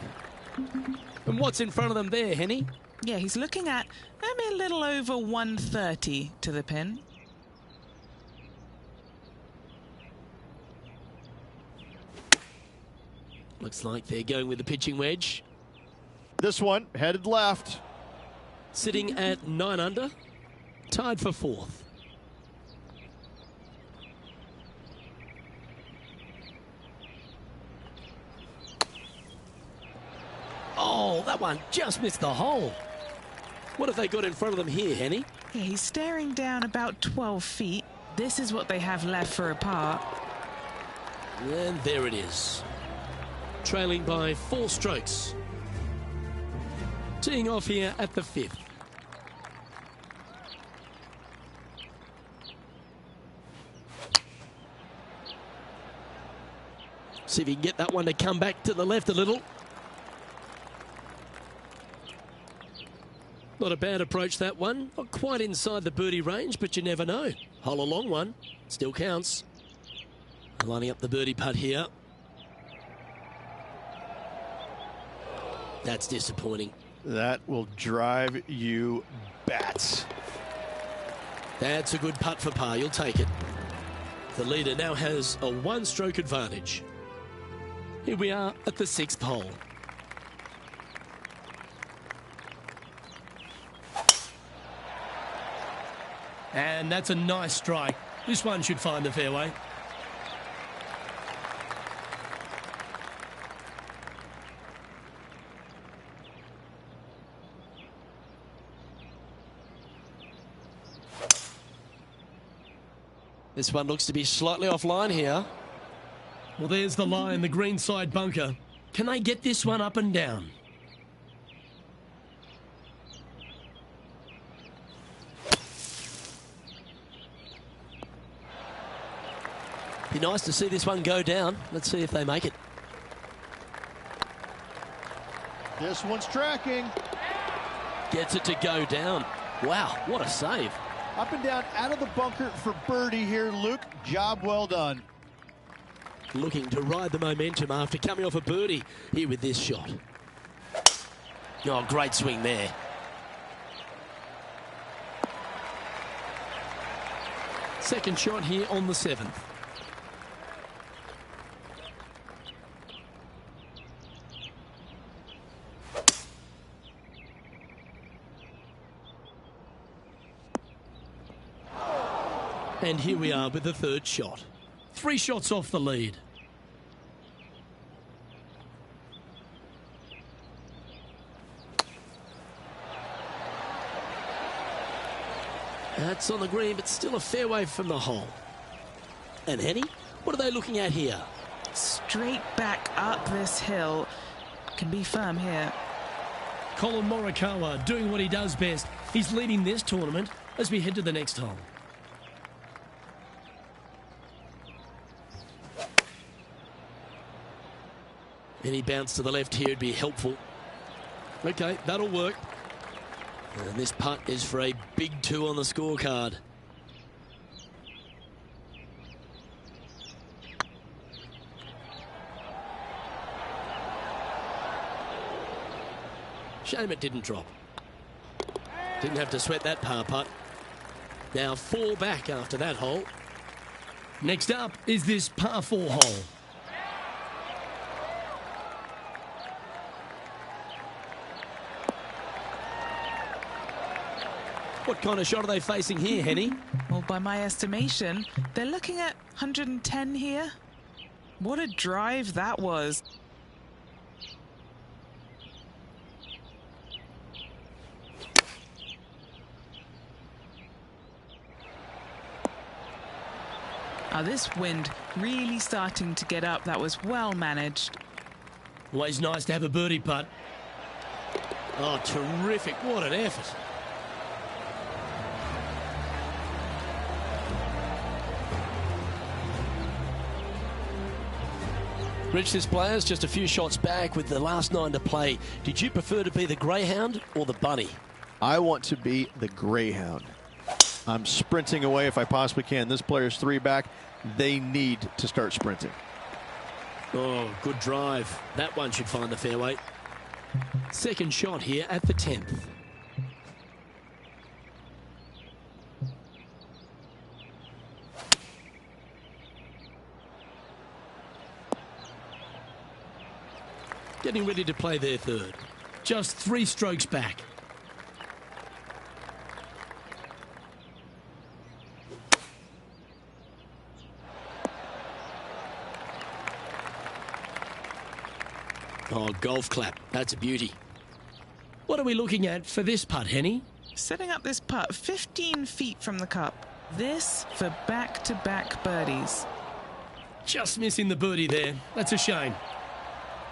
And what's in front of them there, Henny? Yeah, he's looking at maybe a little over 130 to the pin. Looks like they're going with the pitching wedge. This one headed left. Sitting at 9 under. Tied for 4th. Oh, that one just missed the hole. What have they got in front of them here, Henny? Yeah, he's staring down about 12 feet. This is what they have left for a par. And there it is. Trailing by 4 strokes. Teeing off here at the 5th. See if he can get that one to come back to the left a little. Not a bad approach, that one. Not quite inside the birdie range, but you never know. Hole a long one. Still counts. Lining up the birdie putt here. That's disappointing. That will drive you bats. That's a good putt for par. You'll take it. The leader now has a 1-stroke advantage. Here we are at the 6th hole. And that's a nice strike. This one should find the fairway. This one looks to be slightly offline here. Well, there's the line, the green side bunker. Can they get this one up and down? Be nice to see this one go down. Let's see if they make it. This one's tracking. Gets it to go down. Wow, what a save. Up and down out of the bunker for birdie here, Luke. Job well done. Looking to ride the momentum after coming off a birdie here with this shot. Oh, great swing there. Second shot here on the 7th. And here we are with the third shot. 3 shots off the lead. That's on the green, but still a fair way from the hole. And Henny, what are they looking at here? Straight back up this hill. Can be firm here. Colin Morikawa doing what he does best. He's leading this tournament as we head to the next hole. Any bounce to the left here would be helpful. Okay, that'll work. And this putt is for a big 2 on the scorecard. Shame it didn't drop. Didn't have to sweat that par putt. Now 4 back after that hole. Next up is this par 4 hole. What kind of shot are they facing here, Henny? Well, by my estimation, they're looking at 110 here. What a drive that was. Now this wind really starting to get up. That was well managed. Always nice to have a birdie putt. Oh, terrific. What an effort. Rich, this player's just a few shots back with the last 9 to play. Did you prefer to be the greyhound or the bunny? I want to be the greyhound. I'm sprinting away if I possibly can. This player's 3 back. They need to start sprinting. Oh, good drive. That one should find the fairway. Second shot here at the 10th. Getting ready to play their third. Just 3 strokes back. Oh, golf clap. That's a beauty. What are we looking at for this putt, Henny? Setting up this putt 15 feet from the cup. This for back-to-back birdies. Just missing the birdie there. That's a shame.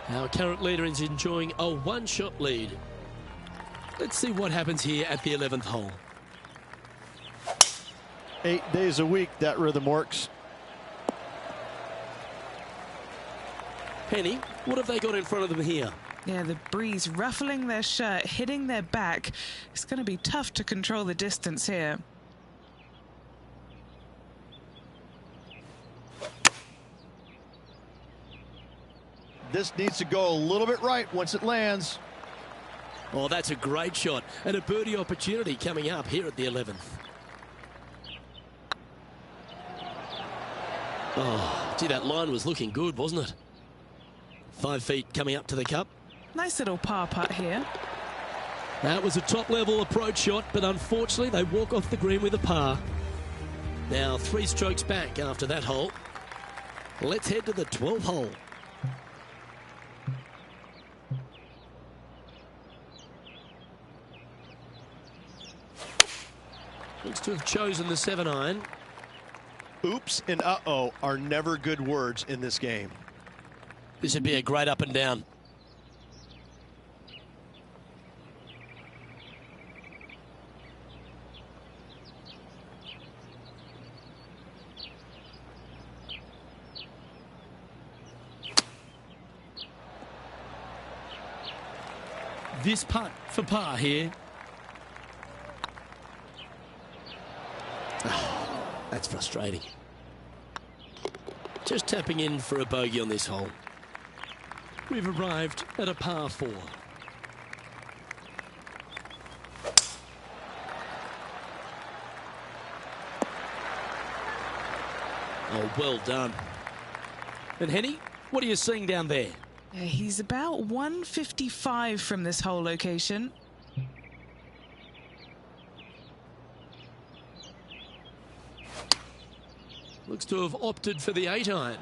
Our current leader is enjoying a 1-shot lead. Let's see what happens here at the 11th hole. 8 days a week, that rhythm works. Henny, what have they got in front of them here? Yeah, the breeze ruffling their shirt, hitting their back. It's going to be tough to control the distance here. This needs to go a little bit right once it lands. Oh, that's a great shot. And a birdie opportunity coming up here at the 11th. Oh, gee, that line was looking good, wasn't it? 5 feet coming up to the cup. Nice little par putt here. That was a top-level approach shot, but unfortunately they walk off the green with a par. Now 3 strokes back after that hole. Let's head to the 12th hole. Looks to have chosen the 7-iron. Oops and uh-oh are never good words in this game. This would be a great up and down. This putt for par here. That's frustrating. Just tapping in for a bogey on this hole. We've arrived at a par 4. Oh, well done. And Henny, what are you seeing down there? He's about 155 from this hole location. Looks to have opted for the 8-iron.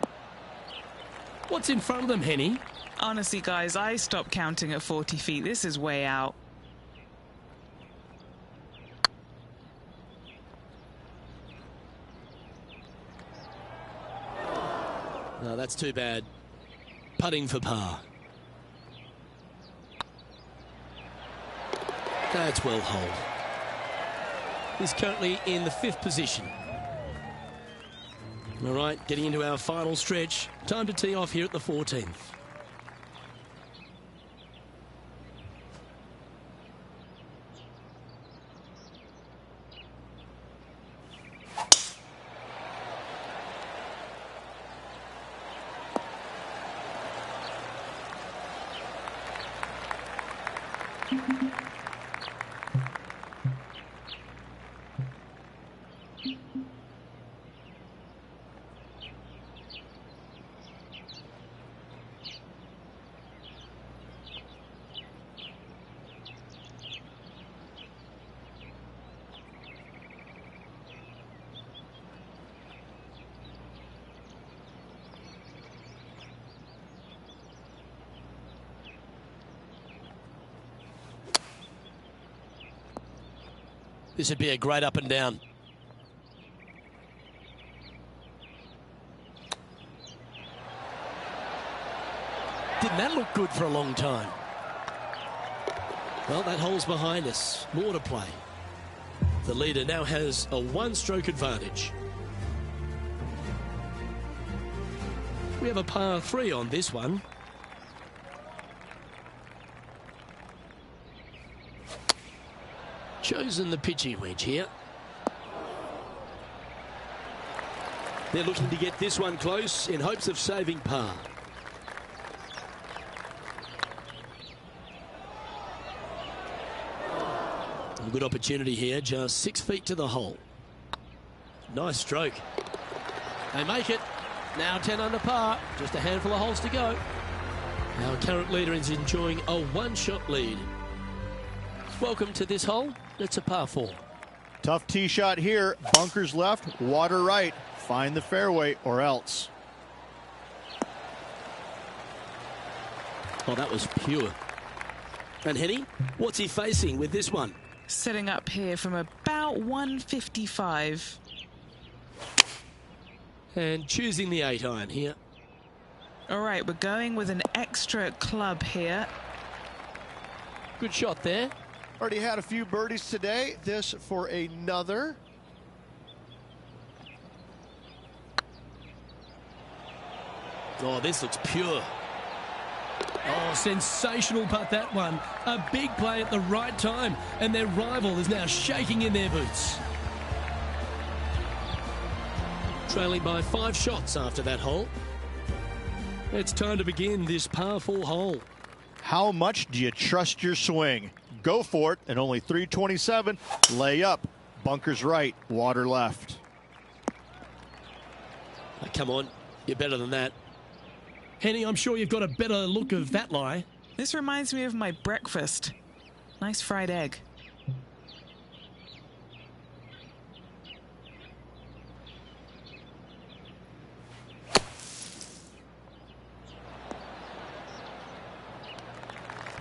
What's in front of them, Henny? Honestly, guys, I stopped counting at 40 feet. This is way out. No, that's too bad. Putting for par. That's well holed. He's currently in the 5th position. All right, getting into our final stretch. Time to tee off here at the 14th. This would be a great up and down. Didn't that look good for a long time? Well, that hole's behind us. More to play. The leader now has a 1-stroke advantage. We have a par 3 on this one. Chosen the pitching wedge here. They're looking to get this one close in hopes of saving par. A good opportunity here, just 6 feet to the hole. Nice stroke. They make it. Now 10 under par. Just a handful of holes to go. Our current leader is enjoying a 1-shot lead. Welcome to this hole. It's a par 4. Tough tee shot here. Bunkers left, water right. Find the fairway or else. Oh, that was pure. And Henny, what's he facing with this one? Setting up here from about 155. And choosing the 8-iron here. All right, we're going with an extra club here. Good shot there. Already had a few birdies today. This for another. Oh, this looks pure. Oh, sensational putt, that one. A big play at the right time, and their rival is now shaking in their boots. Trailing by 5 shots after that hole. It's time to begin this par 4 hole. How much do you trust your swing? Go for it, and only 327. Lay up, bunkers right, water left. Oh, come on, you're better than that. Henny, I'm sure you've got a better look of that lie. This reminds me of my breakfast. Nice fried egg.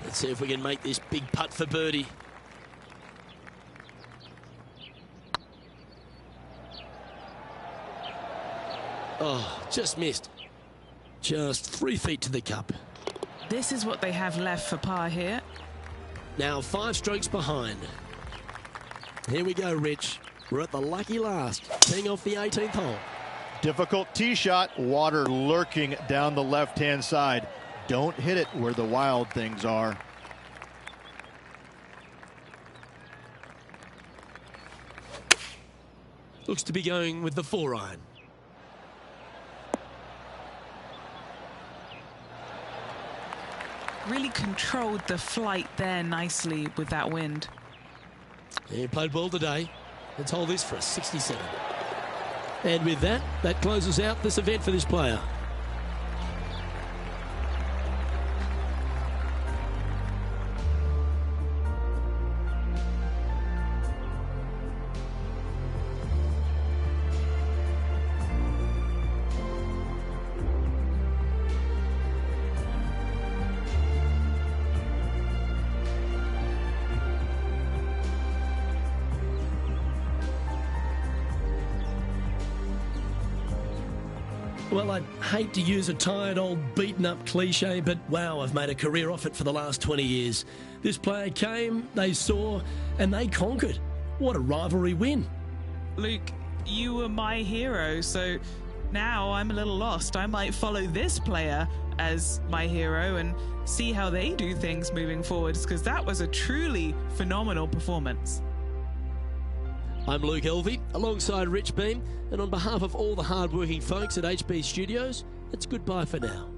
Let's see if we can make this big putt for birdie. Oh, just missed. Just 3 feet to the cup. This is what they have left for par here. Now 5 strokes behind. Here we go, Rich. We're at the lucky last, teeing off the 18th hole. Difficult tee shot, water lurking down the left-hand side. Don't hit it where the wild things are. Looks to be going with the 4-iron. Really controlled the flight there nicely with that wind. He played well today. Let's hold this for a 67. And with that, that closes out this event for this player. Well, I'd hate to use a tired old beaten up cliche, but wow, I've made a career off it for the last 20 years. This player came, they saw, and they conquered. What a rivalry win. Luke, you were my hero, so now I'm a little lost. I might follow this player as my hero and see how they do things moving forwards, because that was a truly phenomenal performance. I'm Luke Elvey, alongside Rich Beam, and on behalf of all the hard-working folks at HB Studios, it's goodbye for now.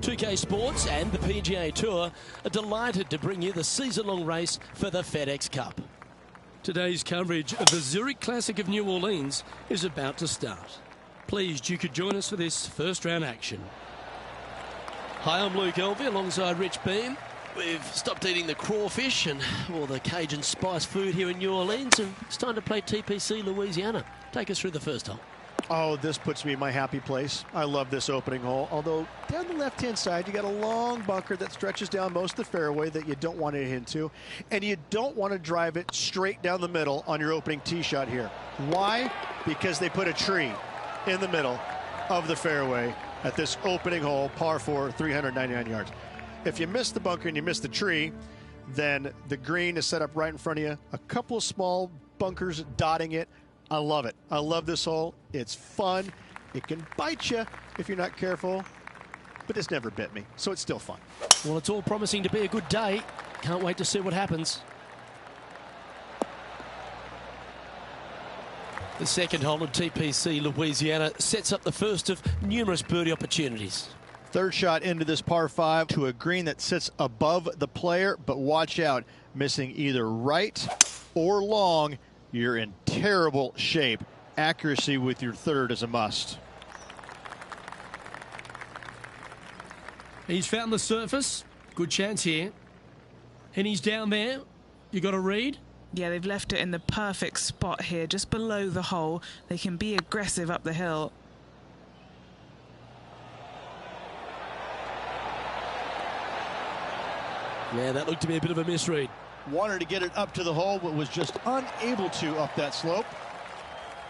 UK Sports and the PGA Tour are delighted to bring you the season-long race for the FedEx Cup. Today's coverage of the Zurich Classic of New Orleans is about to start. Pleased you could join us for this first-round action. Hi, I'm Luke Elvey alongside Rich Beam. We've stopped eating the crawfish and all the Cajun spice food here in New Orleans, and it's time to play TPC Louisiana. Take us through the first hole. Oh, this puts me in my happy place. I love this opening hole. Although down the left-hand side, you got a long bunker that stretches down most of the fairway that you don't want to hit into. And you don't want to drive it straight down the middle on your opening tee shot here. Why? Because they put a tree in the middle of the fairway at this opening hole, par 4, 399 yards. If you miss the bunker and you miss the tree, then the green is set up right in front of you. A couple of small bunkers dotting it. I love it. I love this hole. It's fun. It can bite you if you're not careful, but it's never bit me, so it's still fun. Well, it's all promising to be a good day. Can't wait to see what happens. The second hole of TPC Louisiana sets up the first of numerous birdie opportunities. Third shot into this par 5 to a green that sits above the player, but watch out. Missing either right or long, you're in terrible shape. Accuracy with your third is a must. He's found the surface. Good chance here. And he's down there. You got to read. Yeah, they've left it in the perfect spot here, just below the hole. They can be aggressive up the hill. Yeah, that looked to be a bit of a misread. Wanted to get it up to the hole, but was just unable to up that slope.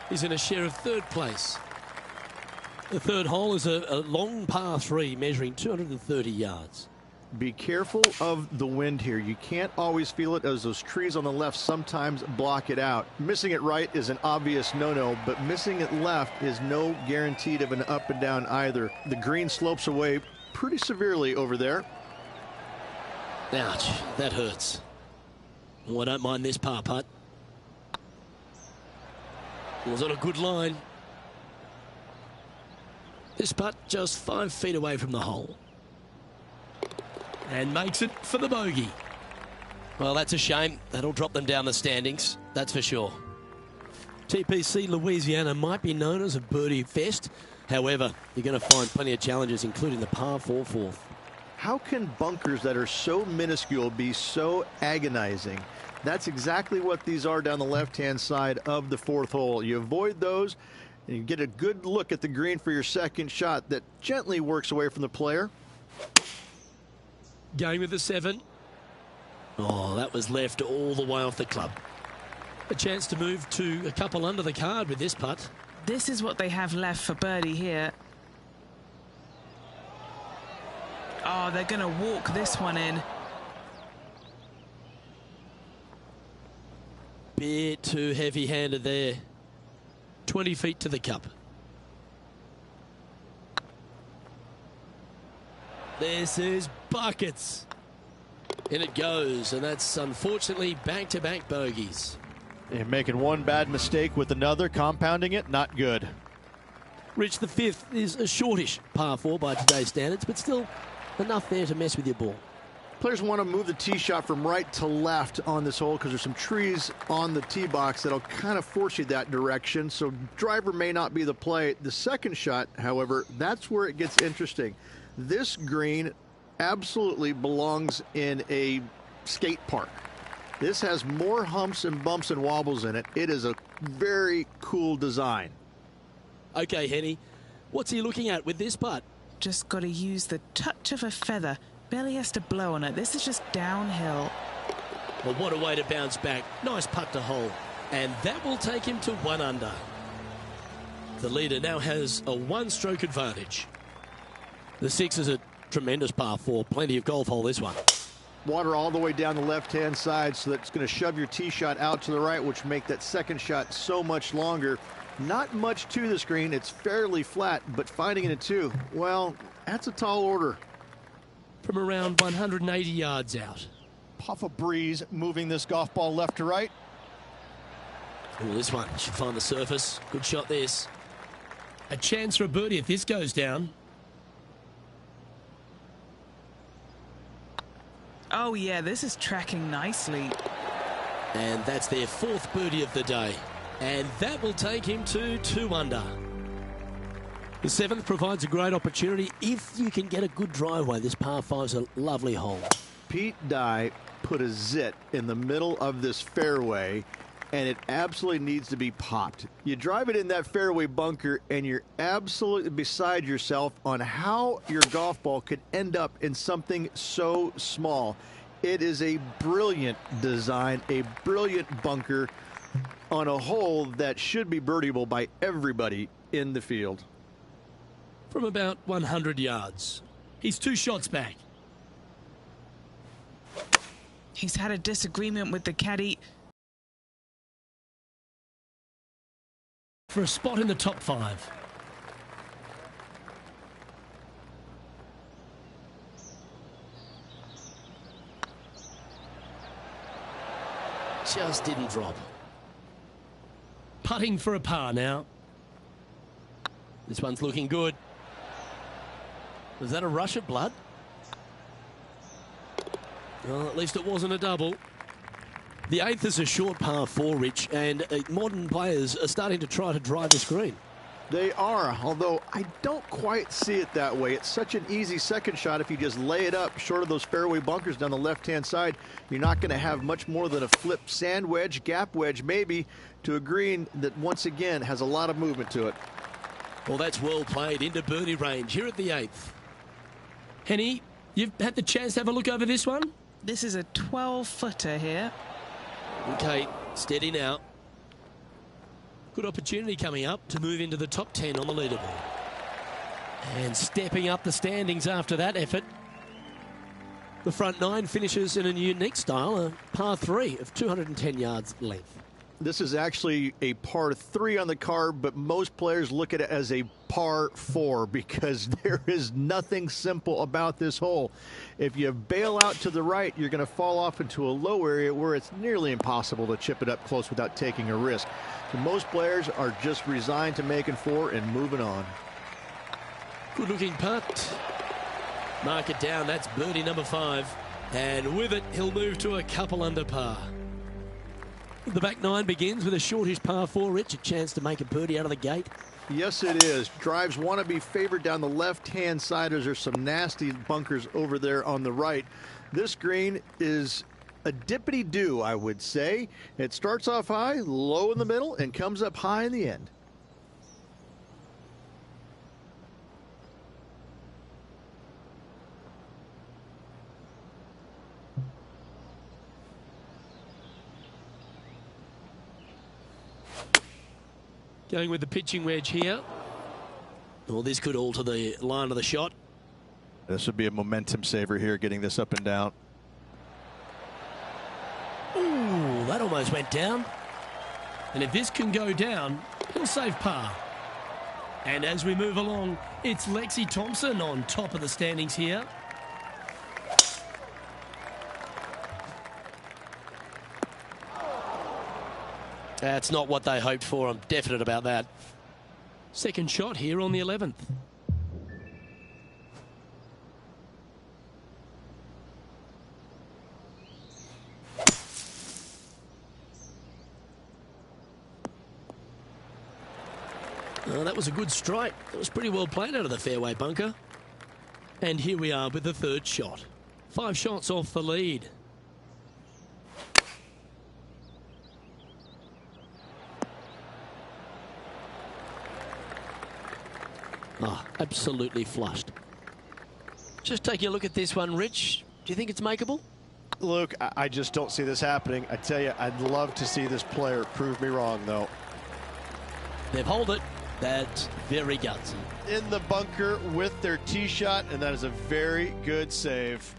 He's in a share of third place. The third hole is a long par 3 measuring 230 yards. Be careful of the wind here. You can't always feel it, as those trees on the left sometimes block it out. Missing it right is an obvious no-no, but missing it left is no guarantee of an up and down either. The green slopes away pretty severely over there. Ouch, that hurts. Oh, I don't mind this par putt. It was on a good line. This putt just 5 feet away from the hole. And makes it for the bogey. Well, that's a shame. That'll drop them down the standings, that's for sure. TPC Louisiana might be known as a birdie fest. However, you're going to find plenty of challenges, including the par 4 fourth. How can bunkers that are so minuscule be so agonizing? That's exactly what these are down the left-hand side of the 4th hole. You avoid those, and you get a good look at the green for your second shot that gently works away from the player. Going with the 7. Oh, that was left all the way off the club. A chance to move to a couple under the card with this putt. This is what they have left for birdie here. Oh, they're going to walk this one in. Bit too heavy-handed there. 20 feet to the cup. This is buckets. In it goes, and that's unfortunately back-to-back bogeys. And making one bad mistake with another, compounding it, not good. Rich, the 5th is a shortish par 4 by today's standards, but still enough there to mess with your ball. Players want to move the tee shot from right to left on this hole because there's some trees on the tee box that'll kind of force you that direction, so driver may not be the play. The second shot, however, that's where it gets interesting. This green absolutely belongs in a skate park. This has more humps and bumps and wobbles in it. It is a very cool design. Okay, Henny, what's he looking at with this putt? Just got to use the touch of a feather. Barely has to blow on it. This is just downhill. Well, what a way to bounce back. Nice putt to hole. And that will take him to 1 under. The leader now has a 1-stroke advantage. The 6 is a tremendous par 4. Plenty of golf hole, this one. Water all the way down the left-hand side, so that's going to shove your tee shot out to the right, which make that second shot so much longer. Not much to the screen. It's fairly flat, but finding it in 2, well, that's a tall order. From around 180 yards out. Puff of breeze moving this golf ball left to right. Oh, this one should find the surface. Good shot, this. A chance for a birdie if this goes down. Oh, yeah, this is tracking nicely. And that's their 4th birdie of the day. And that will take him to 2 under. The 7th provides a great opportunity if you can get a good driveway. This par 5's a lovely hole. Pete Dye put a zit in the middle of this fairway, and it absolutely needs to be popped. You drive it in that fairway bunker, and you're absolutely beside yourself on how your golf ball could end up in something so small. It is a brilliant design, a brilliant bunker on a hole that should be birdieable by everybody in the field. From about 100 yards. He's 2 shots back. He's had a disagreement with the caddy. For a spot in the top 5. Just didn't drop. Putting for a par now. This one's looking good. Was that a rush of blood? Well, at least it wasn't a double. The 8th is a short par 4, Rich, and modern players are starting to try to drive this green. They are, although I don't quite see it that way. It's such an easy second shot if you just lay it up short of those fairway bunkers down the left-hand side. You're not going to have much more than a flip sand wedge, gap wedge maybe, to a green that once again has a lot of movement to it. Well, that's well played into birdie range here at the 8th. Henny, you've had the chance to have a look over this one? This is a 12-footer here. Okay, steady now. Good opportunity coming up to move into the top 10 on the leaderboard. And stepping up the standings after that effort. The front nine finishes in a unique style, a par 3 of 210 yards length. This is actually a par 3 on the card, but most players look at it as a par 4 because there is nothing simple about this hole. If you bail out to the right, you're going to fall off into a low area where it's nearly impossible to chip it up close without taking a risk. So most players are just resigned to making 4 and moving on. Good looking putt. Mark it down, that's birdie number 5. And with it, he'll move to a couple under par. The back nine begins with a shortish par 4, Rich, a chance to make a birdie out of the gate. Yes, it is. Drives want to be favored down the left-hand side as there's some nasty bunkers over there on the right. This green is a dippity-do, I would say. It starts off high, low in the middle, and comes up high in the end. Going with the pitching wedge here. Well, this could alter the line of the shot. This would be a momentum saver here, getting this up and down. Ooh, that almost went down. And if this can go down, he'll save par. And as we move along, it's Lexi Thompson on top of the standings here. That's not what they hoped for. I'm definite about that. Second shot here on the 11th. Oh, that was a good strike. That was pretty well played out of the fairway bunker. And here we are with the third shot. 5 shots off the lead. Oh, absolutely flushed. Just taking a look at this one, Rich. Do you think it's makeable? Luke, I just don't see this happening. I tell you, I'd love to see this player prove me wrong, though. They've holed it. That's very gutsy. In the bunker with their tee shot, and that is a very good save.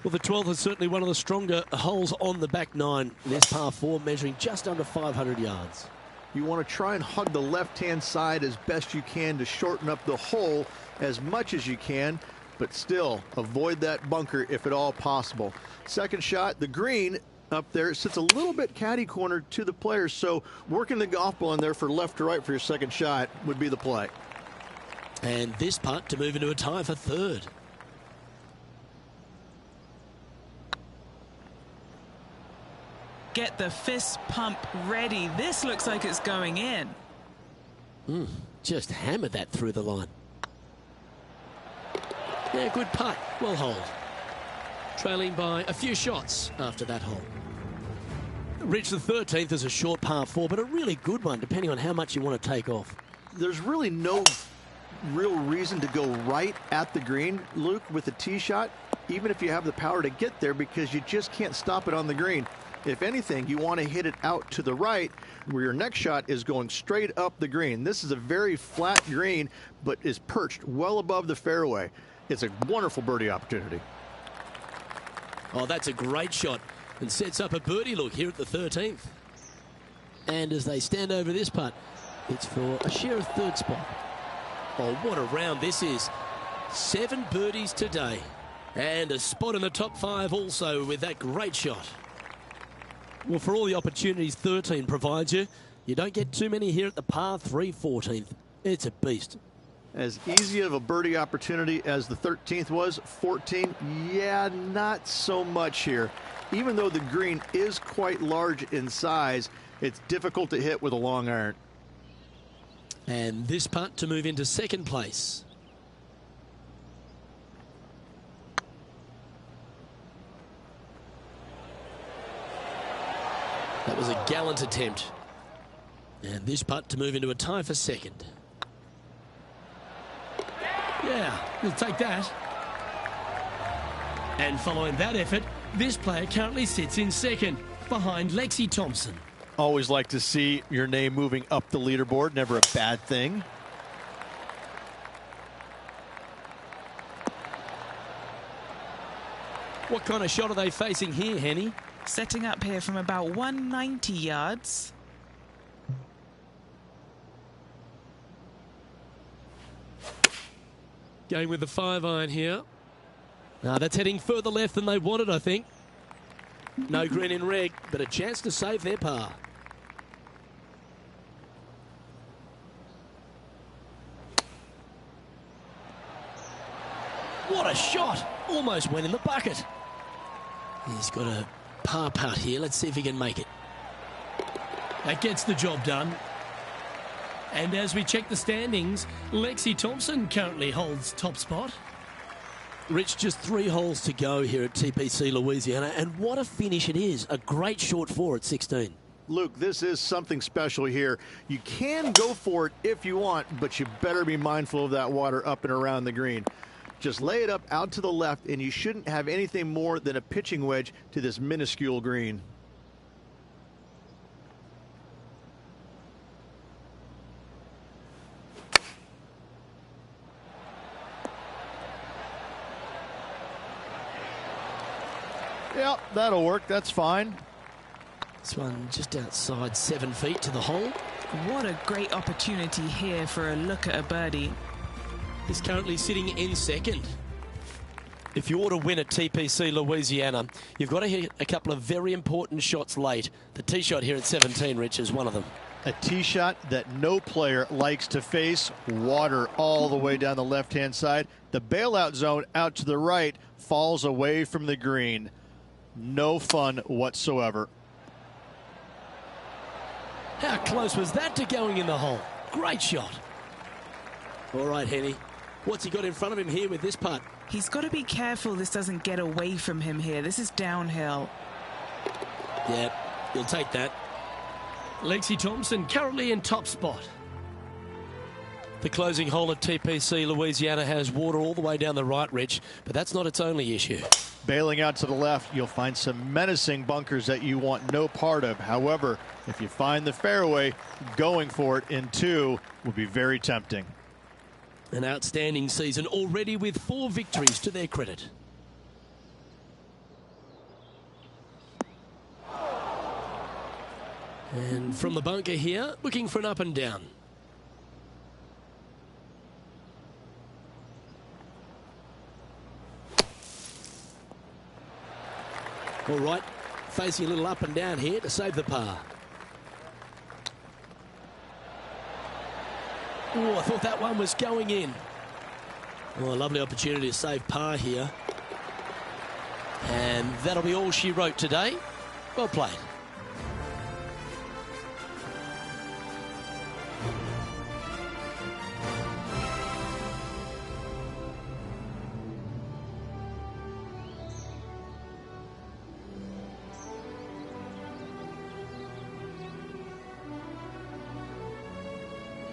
Well, the 12th is certainly one of the stronger holes on the back nine. This par 4 measuring just under 500 yards. You want to try and hug the left-hand side as best you can to shorten up the hole as much as you can, but still avoid that bunker if at all possible. Second shot, the green up there sits a little bit caddy cornered to the players, so working the golf ball in there for left to right for your second shot would be the play. And this putt to move into a tie for third. Get the fist pump ready. This looks like it's going in. Just hammered that through the line. Yeah, good putt. Well holed. Trailing by a few shots after that hole. Rich, the 13th is a short par 4, but a really good one, depending on how much you want to take off. There's really no real reason to go right at the green, Luke, with a tee shot, even if you have the power to get there, because you just can't stop it on the green. If anything, you want to hit it out to the right, where your next shot is going straight up the green. This is a very flat green, but is perched well above the fairway. It's a wonderful birdie opportunity. Oh, that's a great shot and sets up a birdie look here at the 13th. And as they stand over this putt, it's for a share of third spot. Oh, what a round this is. 7 birdies today. And a spot in the top 5 also with that great shot. Well, for all the opportunities 13 provides you, you don't get too many here at the par 3 14th. It's a beast. As easy of a birdie opportunity as the 13th was, 14, yeah, not so much here. Even though the green is quite large in size, it's difficult to hit with a long iron. And this putt to move into second place. That was a gallant attempt. And this putt to move into a tie for second. Yeah, we'll take that. And following that effort, this player currently sits in second, behind Lexi Thompson. Always like to see your name moving up the leaderboard, never a bad thing. What kind of shot are they facing here, Henny? Setting up here from about 190 yards. Going with the 5-iron here. Now that's heading further left than they wanted, I think. No green in red, but a chance to save their par. What a shot! Almost went in the bucket. He's got a par putt here. Let's see if he can make it. That gets the job done. And as we check the standings, Lexi Thompson currently holds top spot. Rich, just 3 holes to go here at TPC Louisiana, and what a finish it is. A great short 4 at 16. Luke, this is something special here. You can go for it if you want, but you better be mindful of that water up and around the green. Just lay it up out to the left, and you shouldn't have anything more than a pitching wedge to this minuscule green. Yep, that'll work. That's fine. This one just outside 7 feet to the hole. What a great opportunity here for a look at a birdie. He's currently sitting in second. If you want to win at TPC Louisiana, you've got to hit a couple of very important shots late. The tee shot here at 17, Rich, is one of them. A tee shot that no player likes to face. Water all the way down the left-hand side. The bailout zone out to the right falls away from the green. No fun whatsoever. How close was that to going in the hole? Great shot. All right, Henny. What's he got in front of him here with this putt? He's got to be careful this doesn't get away from him here. This is downhill. Yeah, he'll take that. Lexi Thompson currently in top spot. The closing hole at TPC Louisiana has water all the way down the right, Rich, but that's not its only issue. Bailing out to the left, you'll find some menacing bunkers that you want no part of. However, if you find the fairway, going for it in 2 would be very tempting. An outstanding season already with 4 victories to their credit. And from the bunker here, looking for an up and down. All right, facing a little up and down here to save the par. Oh, I thought that one was going in. Oh, a lovely opportunity to save par here. And that'll be all she wrote today. Well played.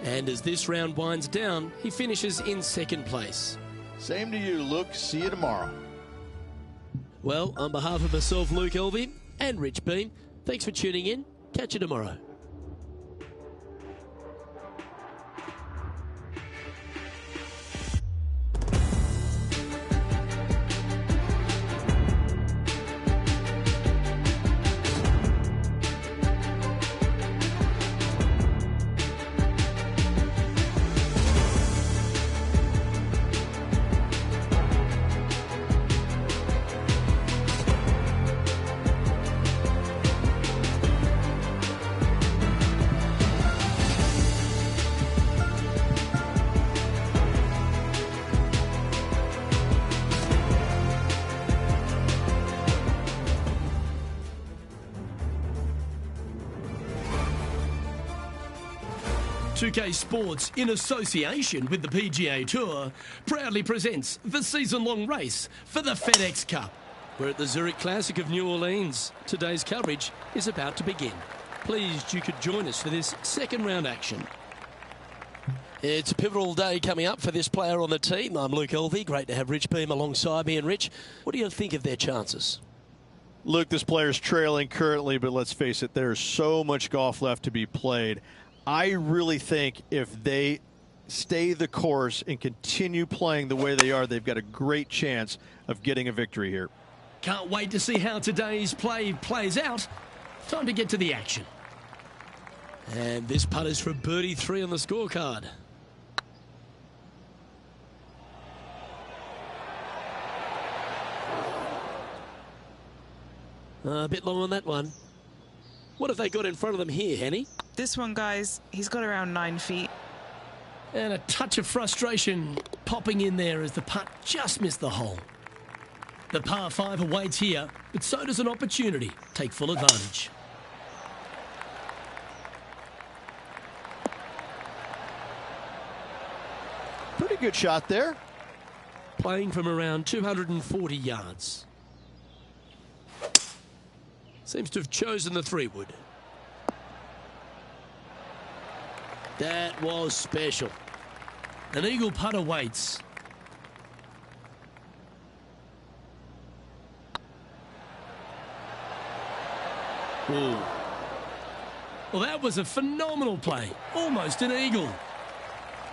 And as this round winds down, he finishes in second place. Same to you, Luke. See you tomorrow. Well, on behalf of myself, Luke Elvey, and Rich Beam, thanks for tuning in. Catch you tomorrow. UK Sports, in association with the PGA Tour, proudly presents the season-long race for the FedEx Cup. We're at the Zurich Classic of New Orleans. Today's coverage is about to begin. Pleased you could join us for this second round action. It's a pivotal day coming up for this player on the team. I'm Luke Elvey. Great to have Rich Beam alongside me. And Rich, what do you think of their chances? Luke, this player's trailing currently, but let's face it, there's so much golf left to be played. I really think if they stay the course and continue playing the way they are, they've got a great chance of getting a victory here. Can't wait to see how today's play plays out. Time to get to the action. And this putt is for birdie 3 on the scorecard. A bit long on that one. What have they got in front of them here, Henny? This one, guys, he's got around 9 feet. And a touch of frustration popping in there as the putt just missed the hole. The par 5 awaits here, but so does an opportunity. Take full advantage. Pretty good shot there. Playing from around 240 yards. Seems to have chosen the 3-wood. That was special. An eagle putt awaits. Ooh. Well, that was a phenomenal play. Almost an eagle.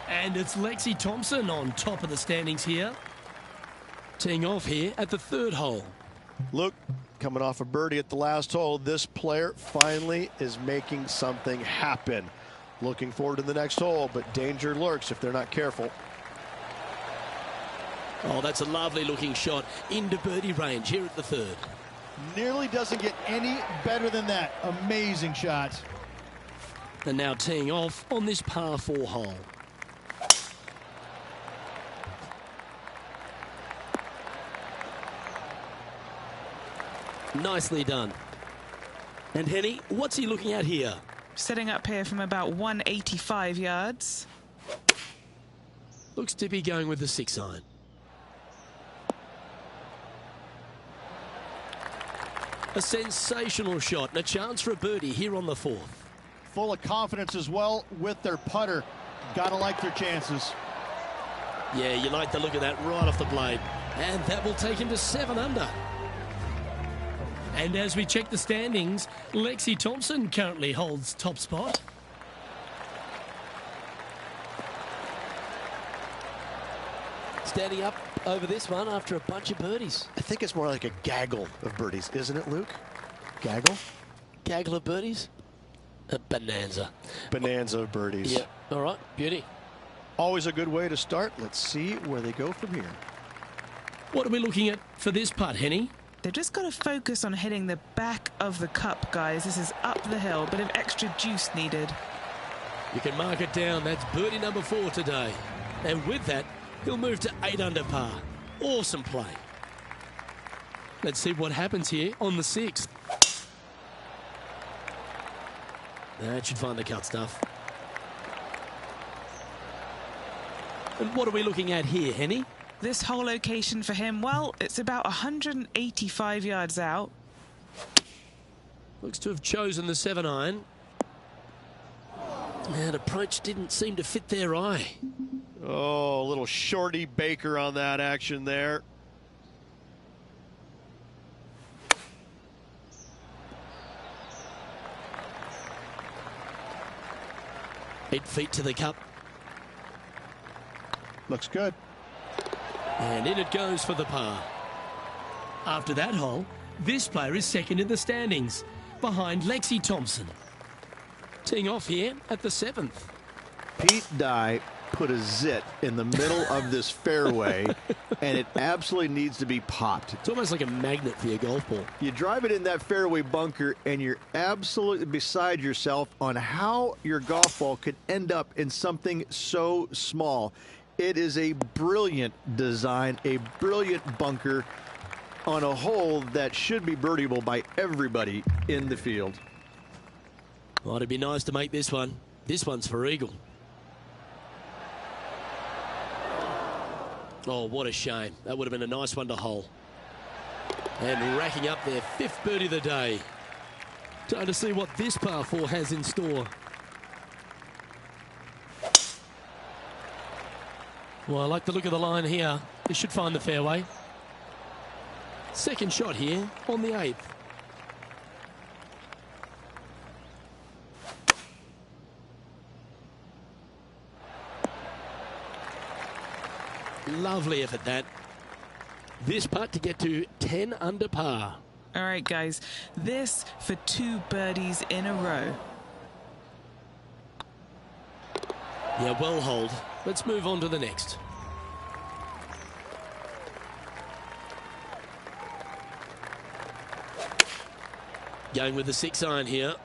And it's Lexi Thompson on top of the standings here. Teeing off here at the 3rd hole. Luke, coming off a birdie at the last hole, this player finally is making something happen. Looking forward to the next hole, but danger lurks if they're not careful. Oh, that's a lovely looking shot into birdie range here at the 3rd. Nearly doesn't get any better than that. Amazing shot. And now teeing off on this par 4 hole. Nicely done. And Henny, what's he looking at here? Setting up here from about 185 yards. Looks to be going with the 6-iron. A sensational shot and a chance for a birdie here on the 4th. Full of confidence as well with their putter. Gotta like their chances. Yeah, you like the look of that right off the blade. And that will take him to 7 under. And as we check the standings, Lexi Thompson currently holds top spot. Standing up over this one after a bunch of birdies. I think it's more like a gaggle of birdies, isn't it, Luke? Gaggle? Gaggle of birdies? A bonanza. Bonanza of birdies. Yeah, all right, beauty. Always a good way to start. Let's see where they go from here. What are we looking at for this putt, Henny? They've just got to focus on hitting the back of the cup, guys. This is up the hill, bit of extra juice needed. You can mark it down. That's birdie number 4 today. And with that, he'll move to 8 under par. Awesome play. Let's see what happens here on the 6th. That should find the cut stuff. And what are we looking at here, Henny? This whole location for him, well, it's about 185 yards out. Looks to have chosen the 7-iron. And approach didn't seem to fit their eye. Oh, a little shorty Baker on that action there. Eight feet to the cup. Looks good. And in it goes for the par. After that hole, this player is second in the standings, behind Lexi Thompson. Teeing off here at the 7th. Pete Dye put a zit in the middle of this fairway, and it absolutely needs to be popped. It's almost like a magnet for your golf ball. You drive it in that fairway bunker, and you're absolutely beside yourself on how your golf ball could end up in something so small. It is a brilliant design, a brilliant bunker on a hole that should be birdieable by everybody in the field. Well, it'd be nice to make this one. This one's for eagle. Oh, what a shame. That would have been a nice one to hole. And racking up their 5th birdie of the day. Time to see what this par 4 has in store. Well, I like the look of the line here. This should find the fairway. Second shot here on the 8th. Lovely effort that. This putt to get to 10 under par. All right, guys, this for 2 birdies in a row. Yeah, well hold. Let's move on to the next. Going with the 6-iron here.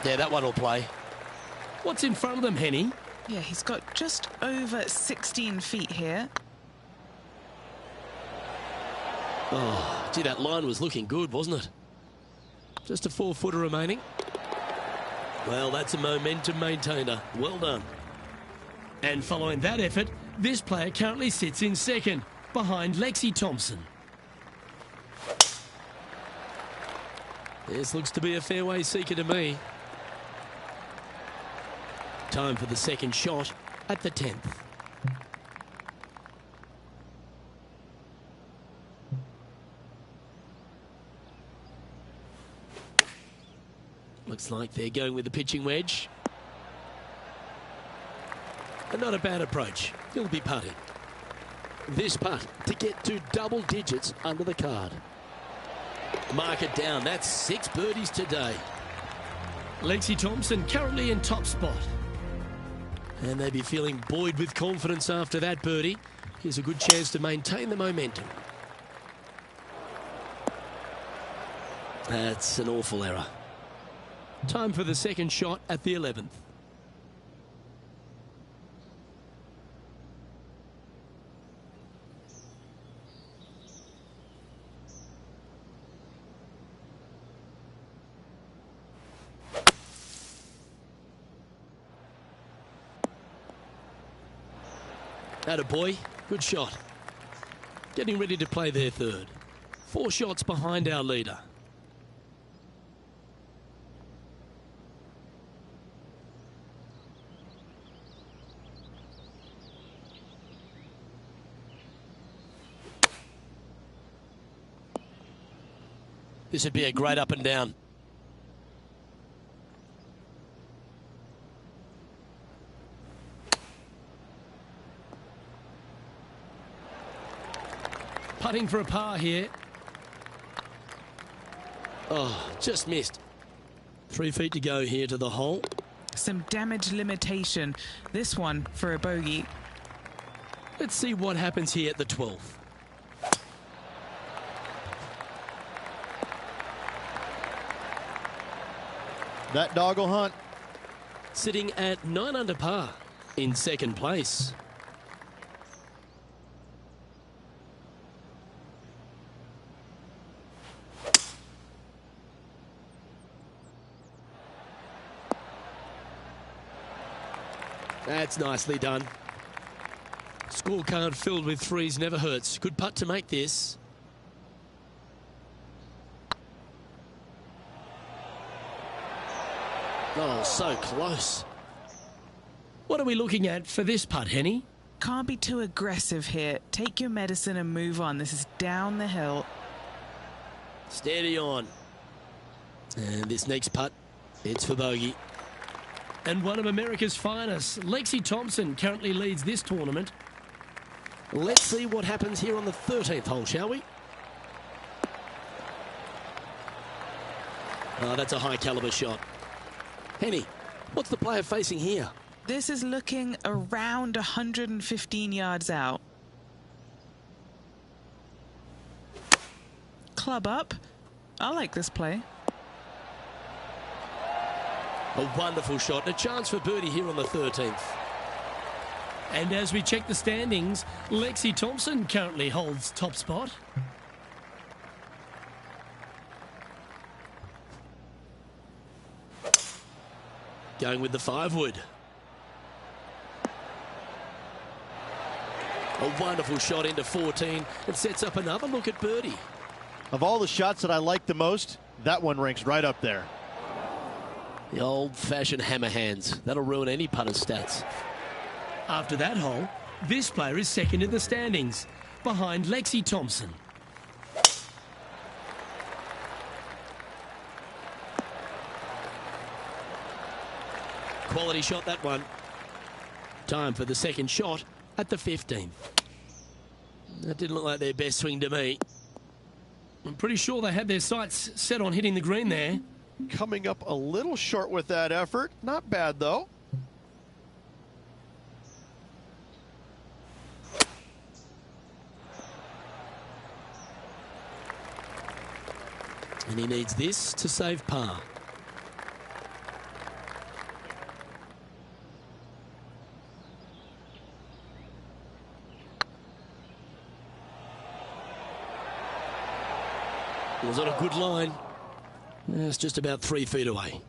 Yeah, that one will play. What's in front of them, Henny? Yeah, he's got just over 16 feet here. Oh, gee, that line was looking good, wasn't it? Just a 4-footer remaining. Well, that's a momentum maintainer. Well done. And following that effort, this player currently sits in second, behind Lexi Thompson. This looks to be a fairway seeker to me. Time for the second shot at the 10th. Looks like they're going with the pitching wedge. And not a bad approach. He'll be putting. This putt to get to double digits under the card. Mark it down. That's 6 birdies today. Lexi Thompson currently in top spot. And they'd be feeling buoyed with confidence after that birdie. Here's a good chance to maintain the momentum. That's an awful error. Time for the second shot at the 11th. Attaboy, good shot. Getting ready to play their third. 4 shots behind our leader. This would be a great up and down. Putting for a par here. Oh, just missed. 3 feet to go here to the hole. Some damage limitation. This one for a bogey. Let's see what happens here at the 12th. That dog will hunt. Sitting at 9 under par in second place. That's nicely done. Scorecard filled with 3s never hurts. Good putt to make this. Oh, so close. What are we looking at for this putt, Henny? Can't be too aggressive here. Take your medicine and move on. This is down the hill. Steady on. And this next putt, it's for bogey. And one of America's finest, Lexi Thompson, currently leads this tournament. Let's see what happens here on the 13th hole, shall we? Oh, that's a high caliber shot. Henny, what's the player facing here? This is looking around 115 yards out. Club up. I like this play. A wonderful shot and a chance for birdie here on the 13th. And as we check the standings, Lexi Thompson currently holds top spot. Going with the 5-wood. A wonderful shot into 14 and sets up another look at birdie. Of all the shots that I like the most, that one ranks right up there. The old-fashioned hammer hands. That'll ruin any putter's stats. After that hole, this player is second in the standings, behind Lexi Thompson. Quality shot, that one. Time for the second shot at the 15th. That didn't look like their best swing to me. I'm pretty sure they had their sights set on hitting the green there. Coming up a little short with that effort. Not bad, though. And he needs this to save par. Was on a good line. It's just about 3 feet away.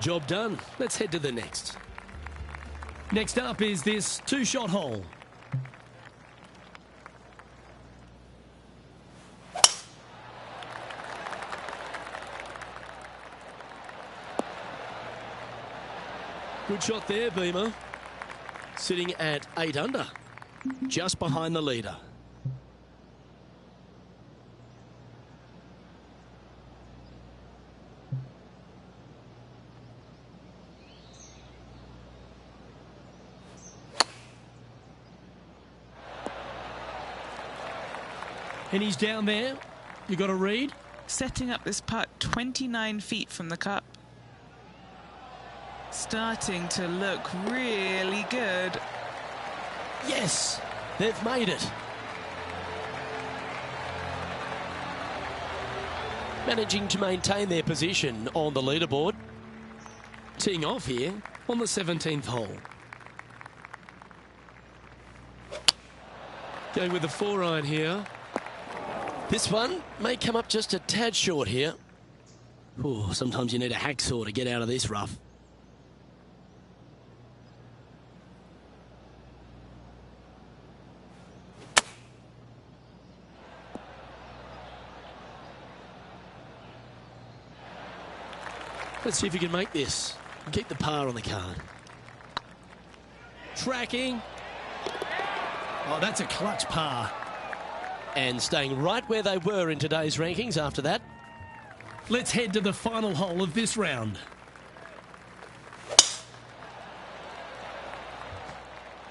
Job done. Let's head to the next. Next up is this 2-shot hole. Good shot there, Beamer. Sitting at 8 under, just behind the leader. And he's down there. You got to read. Setting up this putt 29 feet from the cup. Starting to look really good. Yes, they've made it. Managing to maintain their position on the leaderboard. Teeing off here on the 17th hole. Going with the 4-iron here. This one may come up just a tad short here. Ooh, sometimes you need a hacksaw to get out of this rough. Let's see if you can make this and keep the par on the card. Tracking. Oh, that's a clutch par. And staying right where they were in today's rankings after that. Let's head to the final hole of this round.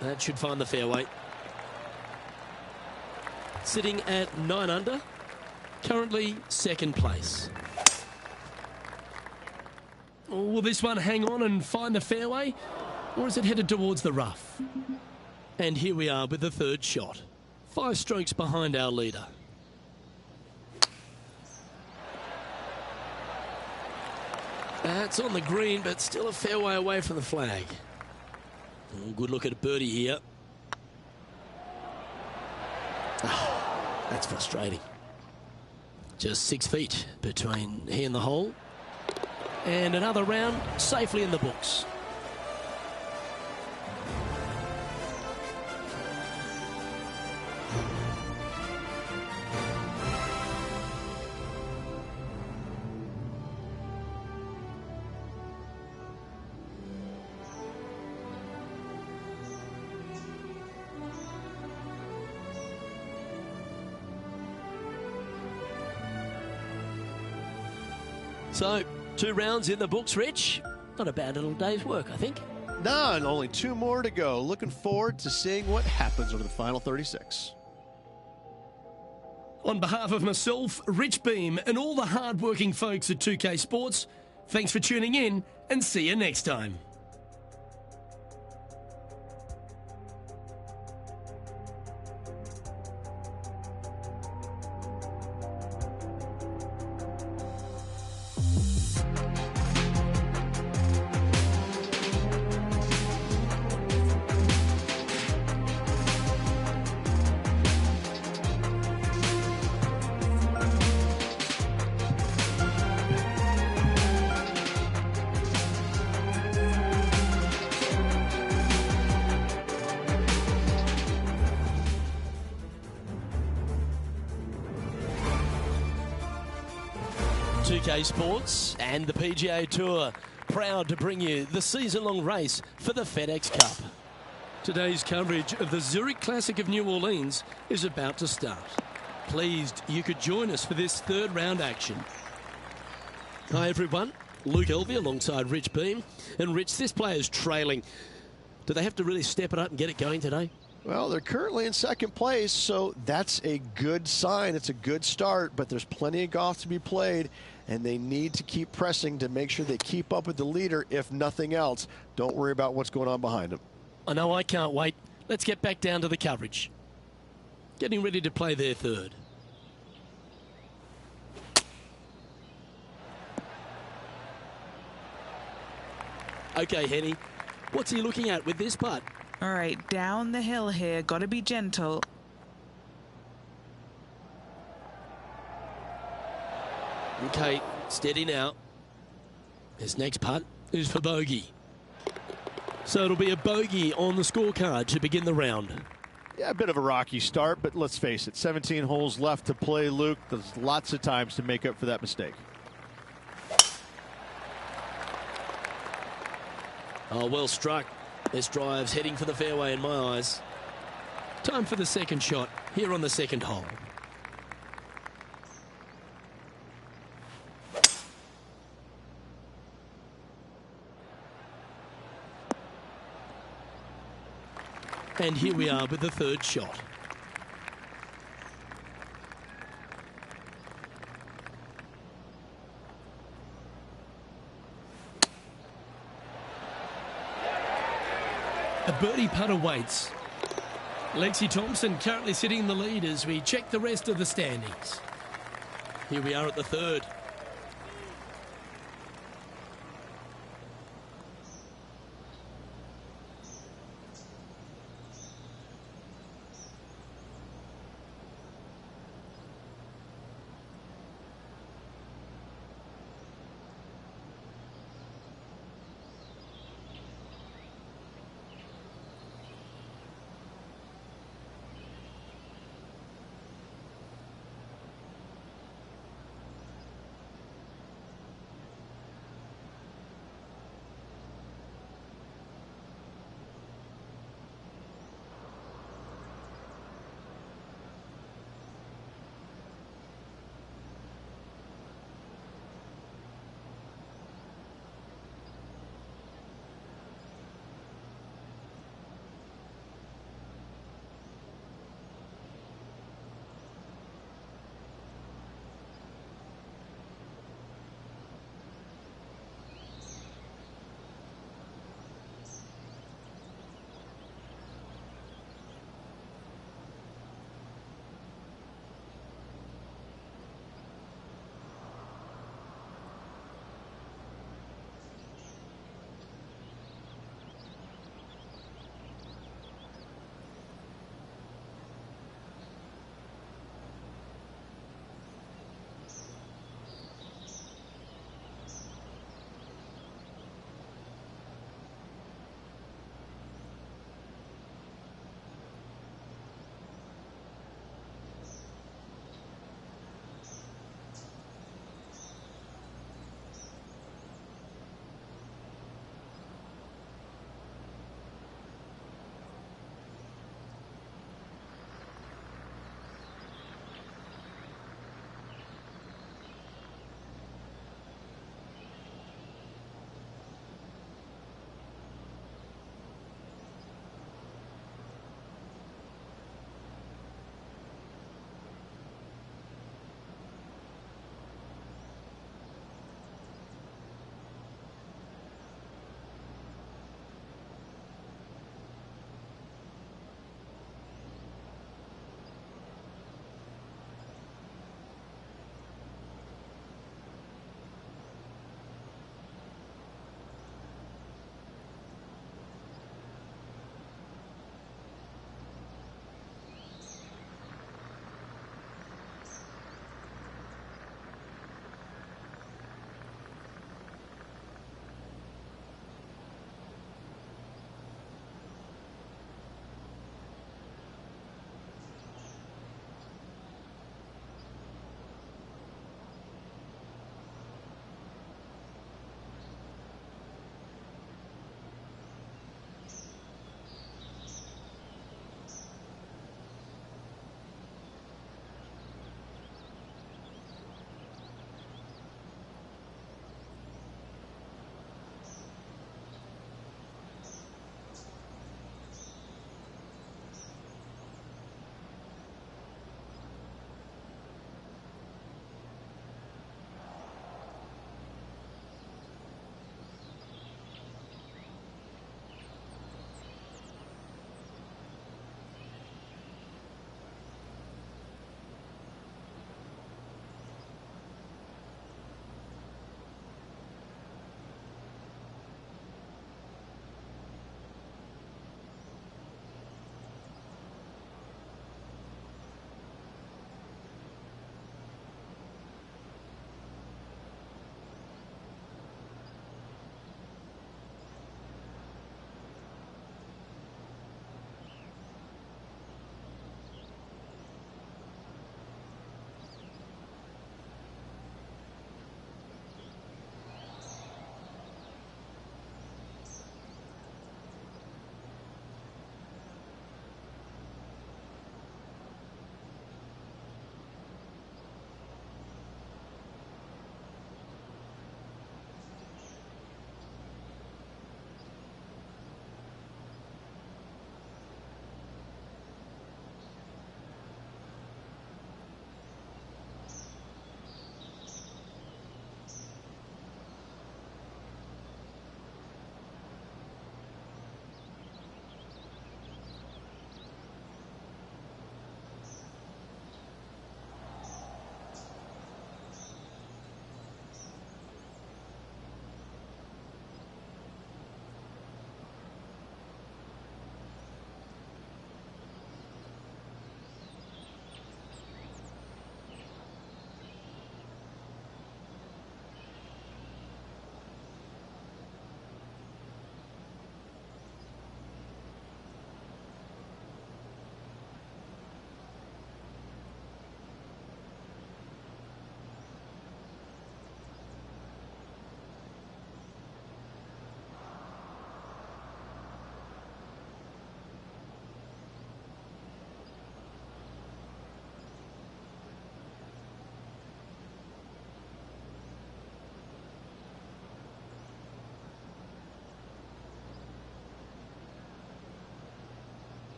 That should find the fairway. Sitting at 9 under, currently second place. Will this one hang on and find the fairway, or is it headed towards the rough? And here we are with the third shot. 5 strokes behind our leader. That's on the green, but still a fair way away from the flag. Oh, good look at birdie here. Oh, that's frustrating. Just 6 feet between he and the hole. And another round safely in the books. So, 2 rounds in the books, Rich. Not a bad little day's work, I think. No, and only 2 more to go. Looking forward to seeing what happens over the final 36. On behalf of myself, Rich Beam, and all the hard-working folks at 2K Sports, thanks for tuning in, and see you next time. Sports and the PGA Tour proud to bring you the season-long race for the FedEx Cup. Today's coverage of the Zurich Classic of New Orleans is about to start. Pleased you could join us for this 3rd round action. Hi everyone, Luke Elvey alongside Rich Beam. And Rich, this player's trailing Do they have to really step it up and get it going today? Well, they're currently in second place, so that's a good sign. It's a good start, but there's plenty of golf to be played, and they need to keep pressing to make sure they keep up with the leader, if nothing else. Don't worry about what's going on behind them. I know, I can't wait. Let's get back down to the coverage. Getting ready to play their third. Okay, Henny, what's he looking at with this putt? All right, down the hill here. Got to be gentle. Okay, steady now. His next putt is for bogey. So it'll be a bogey on the scorecard to begin the round. Yeah, a bit of a rocky start, but let's face it, 17 holes left to play, Luke. There's lots of times to make up for that mistake. Oh, well struck. This drive's heading for the fairway in my eyes. Time for the second shot here on the second hole. And here we are with the third shot. A birdie putt awaits. Lexi Thompson currently sitting in the lead as we check the rest of the standings. Here we are at the third.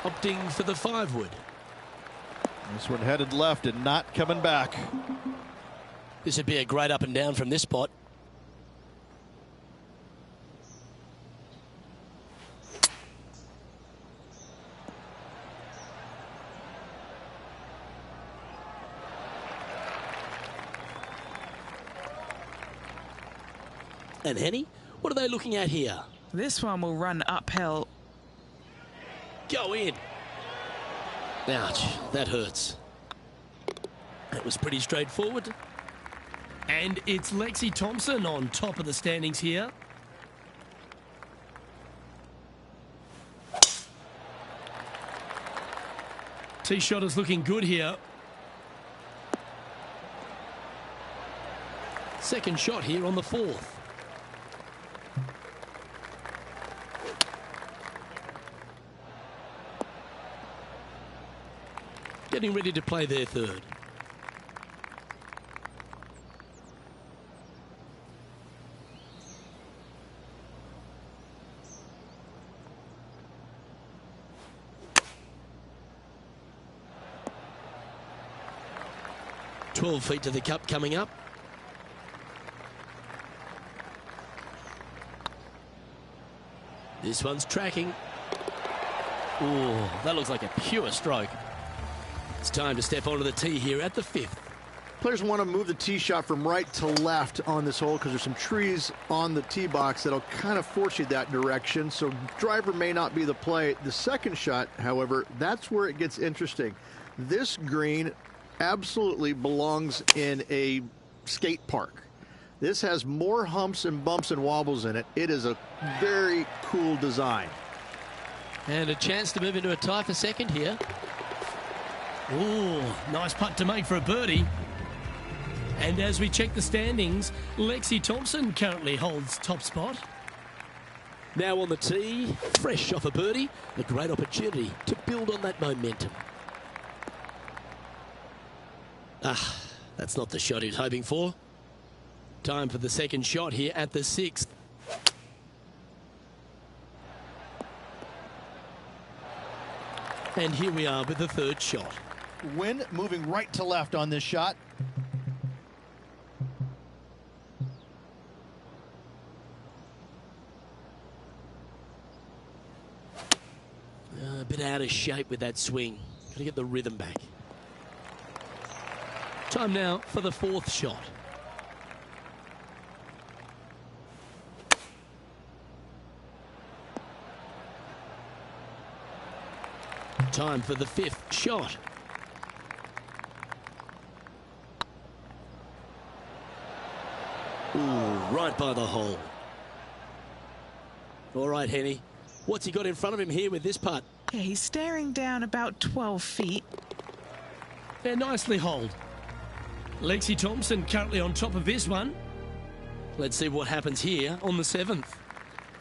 opting for the 5-wood. This one headed left and not coming back. This would be a great up and down from this spot. And Henny, what are they looking at here? This one will run uphill. Go in. Ouch, that hurts. That was pretty straightforward. And it's Lexi Thompson on top of the standings here. Tee shot is looking good here. Second shot here on the 4th. Getting ready to play their 3rd. "12 feet to the cup coming up. This one's tracking. Oh, that looks like a pure stroke. It's time to step onto the tee here at the 5th. Players want to move the tee shot from right to left on this hole because there's some trees on the tee box that'll kind of force you that direction, so driver may not be the play. The second shot, however, that's where it gets interesting. This green absolutely belongs in a skate park. This has more humps and bumps and wobbles in it. It is a very cool design. And a chance to move into a tie for second here. Oh, nice putt to make for a birdie. And as we check the standings, Lexi Thompson currently holds top spot. Now on the tee, fresh off a birdie, a great opportunity to build on that momentum. Ah, that's not the shot he was hoping for. Time for the second shot here at the 6th. And here we are with the 3rd shot. Wind moving right to left on this shot. A bit out of shape with that swing. Got to get the rhythm back. Time now for the 4th shot. Time for the 5th shot. Ooh, right by the hole. All right, Henny. What's he got in front of him here with this putt? Yeah, he's staring down about 12 feet. They're nicely holed. Lexi Thompson currently on top of this one. Let's see what happens here on the 7th.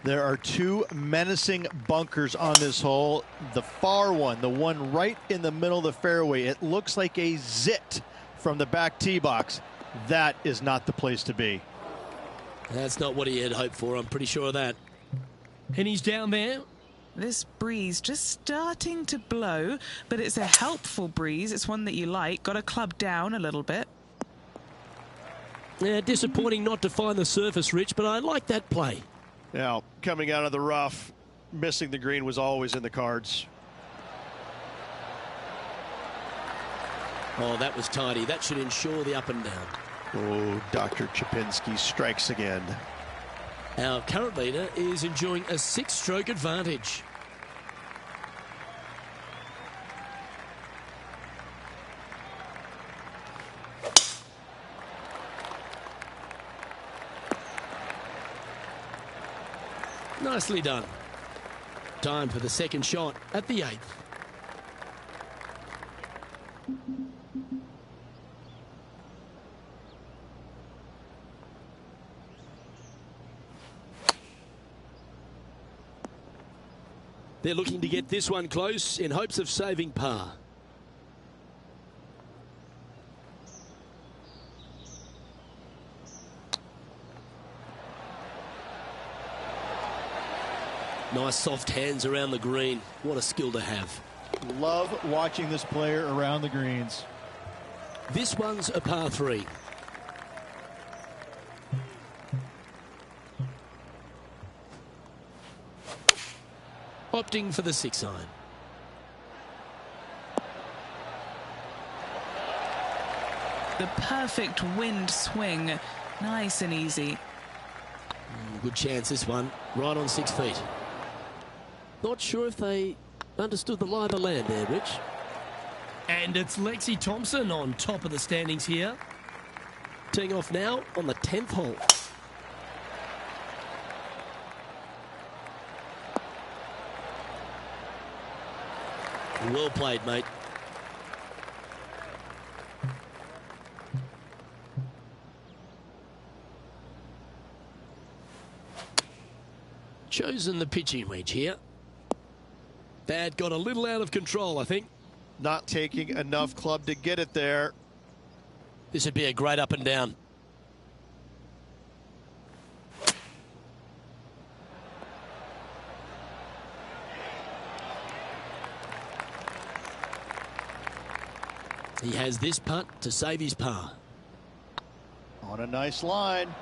There are 2 menacing bunkers on this hole. The far one, the one right in the middle of the fairway, it looks like a zit from the back tee box. That is not the place to be. That's not what he had hoped for, I'm pretty sure of that. And he's down there. This breeze just starting to blow, but it's a helpful breeze. It's one that you like. Got to club down a little bit. Yeah, disappointing not to find the surface, Rich, but I like that play. Now, coming out of the rough, missing the green was always in the cards. Oh, that was tidy. That should ensure the up and down. Oh, Dr. Chapinski strikes again. Our current leader is enjoying a 6-stroke advantage. Nicely done. Time for the second shot at the 8th. They're looking to get this one close in hopes of saving par. Nice soft hands around the green. What a skill to have. Love watching this player around the greens. This one's a par 3. Opting for the 6-iron. The perfect wind swing. Nice and easy. Good chance this one. Right on 6 feet. Not sure if they understood the lie of the land there, Rich. And it's Lexi Thompson on top of the standings here. Teeing off now on the 10th hole. Well played, mate. Chosen the pitching wedge here. That got a little out of control, I think. Not taking enough club to get it there. This would be a great up and down. He has this putt to save his par. On a nice line.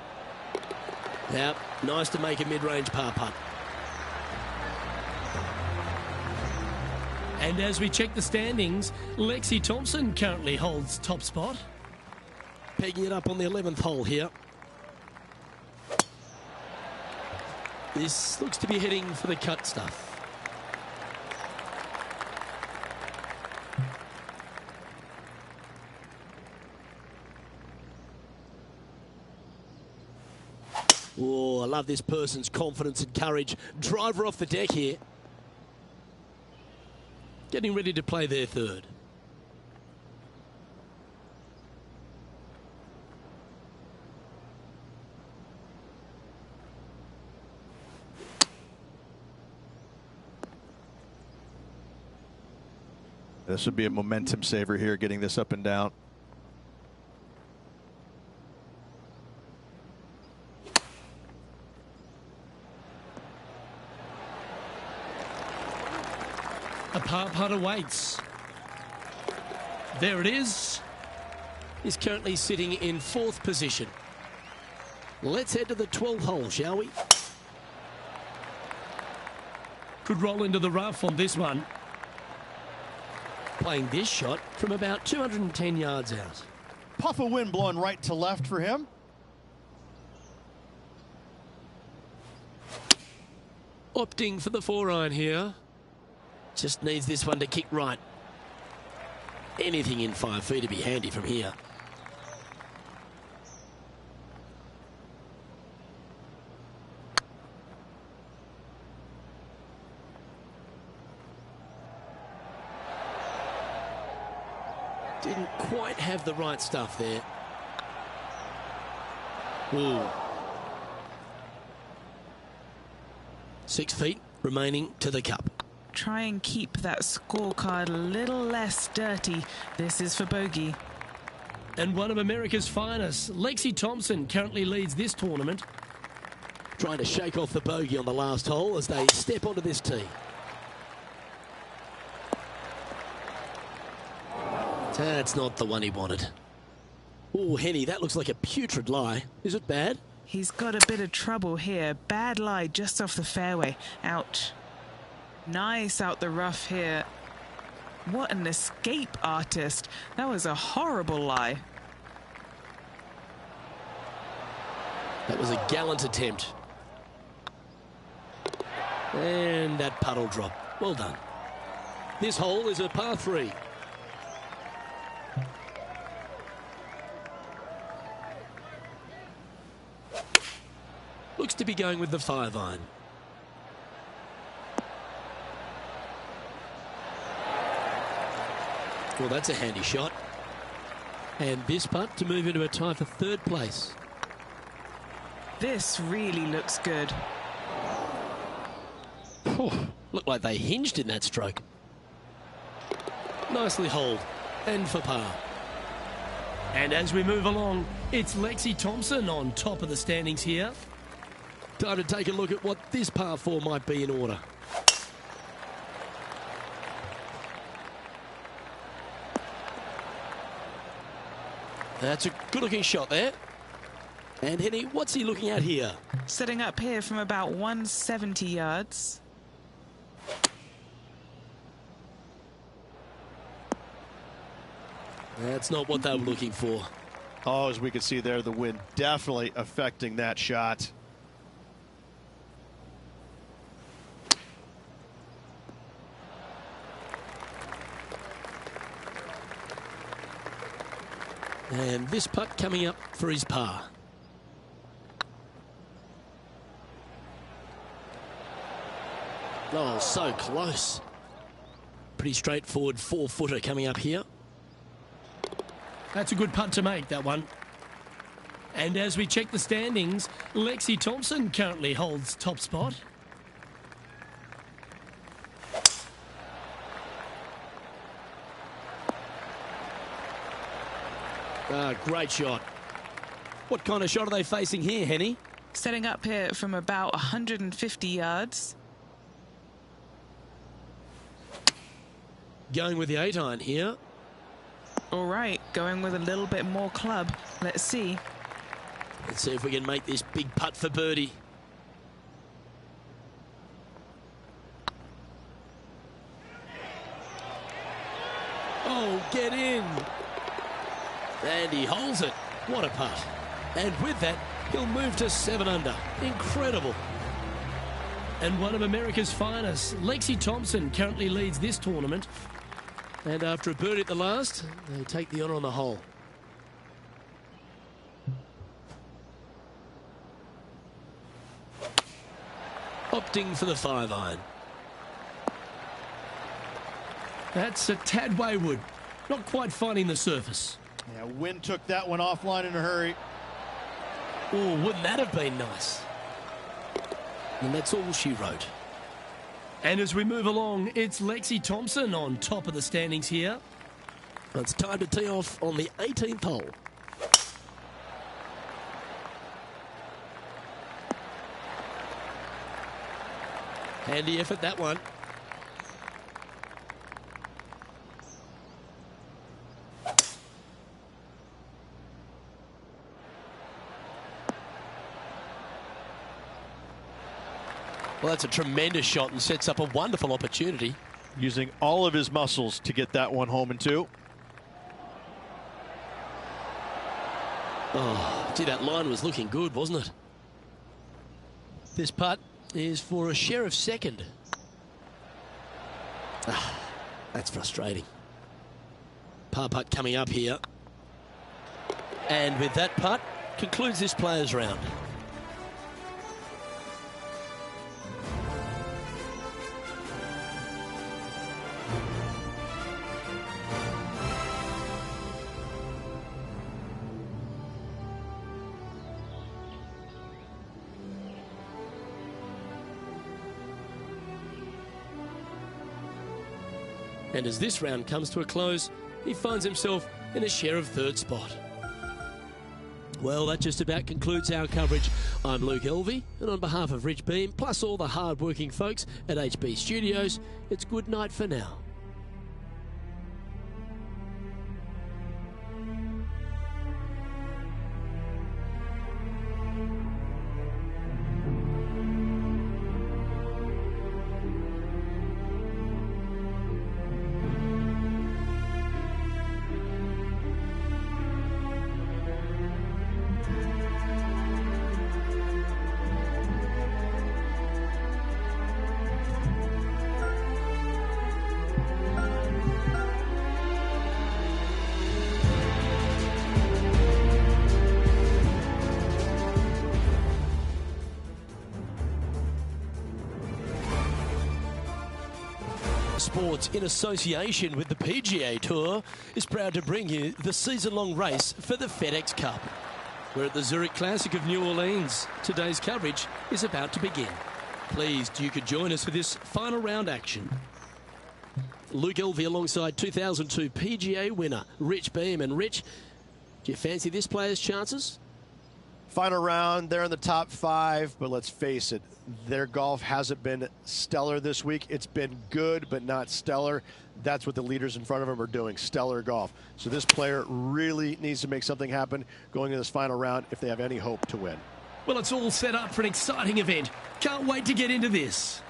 Now, nice to make a mid-range par putt. And as we check the standings, Lexi Thompson currently holds top spot. Pegging it up on the 11th hole here. This looks to be heading for the cut stuff. Oh, I love this person's confidence and courage. Driver off the deck here. Getting ready to play their third. This would be a momentum saver here, getting this up and down. A par putt awaits. There it is. He's currently sitting in 4th position. Let's head to the 12th hole, shall we? Could roll into the rough on this one. Playing this shot from about 210 yards out. Puff of wind blowing right to left for him. Opting for the 4-iron here. Just needs this one to kick right. Anything in 5 feet to be handy from here. Didn't quite have the right stuff there. Ooh. 6 feet remaining to the cup. Try and keep that scorecard a little less dirty. This is for bogey. And one of America's finest, Lexi Thompson, currently leads this tournament. Trying to shake off the bogey on the last hole as they step onto this tee. That's not the one he wanted. Oh, Henny, that looks like a putrid lie. Is it bad? He's got a bit of trouble here. Bad lie just off the fairway. Ouch. Nice out the rough here. What an escape artist. That was a horrible lie. That was a gallant attempt. And that puddle drop. Well done. This hole is a par 3. Looks to be going with the 5-iron. Well, that's a handy shot. And this putt to move into a tie for 3rd place. This really looks good. Looked like they hinged in that stroke. Nicely holed. And for par. And as we move along, it's Lexi Thompson on top of the standings here. Time to take a look at what this par 4 might be in order. That's a good-looking shot there. And Henny, what's he looking at here? Setting up here from about 170 yards. That's not what they were looking for. Oh, as we can see there, the wind definitely affecting that shot. And this putt coming up for his par. Oh, so close. Pretty straightforward 4-footer coming up here. That's a good putt to make, that one. And as we check the standings, Lexi Thompson currently holds top spot. Great shot. What kind of shot are they facing here, Henny? Setting up here from about 150 yards. Going with the 8-iron here. All right, going with a little bit more club. Let's see. Let's see if we can make this big putt for birdie. Oh, get in. And he holds it. What a putt. And with that, he'll move to 7 under. Incredible. And one of America's finest, Lexi Thompson, currently leads this tournament. And after a birdie at the last, they take the honour on the hole. Opting for the 5-iron. That's a tad wayward. Not quite finding the surface. Yeah, wind took that one offline in a hurry. Oh, wouldn't that have been nice? And that's all she wrote. And as we move along, it's Lexi Thompson on top of the standings here. It's time to tee off on the 18th hole. Handy effort, that one. Well, that's a tremendous shot and sets up a wonderful opportunity. Using all of his muscles to get that one home in 2. Oh, gee, that line was looking good, wasn't it? This putt is for a share of 2nd. That's frustrating. Par putt coming up here. And with that putt, concludes this players' round. And as this round comes to a close, he finds himself in a share of 3rd spot. Well, that just about concludes our coverage. I'm Luke Elvey, and on behalf of Rich Beam, plus all the hard-working folks at HB Studios, it's good night for now. Sports, in association with the PGA Tour, is proud to bring you the season-long race for the FedEx Cup. We're at the Zurich Classic of New Orleans. Today's coverage is about to begin. Pleased you could join us for this final round action. Luke Elvey alongside 2002 PGA winner Rich Beam. And Rich, do you fancy this player's chances? Final round, they're in the top 5, but let's face it, their golf hasn't been stellar this week. It's been good, but not stellar. That's what the leaders in front of them are doing, stellar golf. So this player really needs to make something happen going into this final round if they have any hope to win. Well, it's all set up for an exciting event. Can't wait to get into this.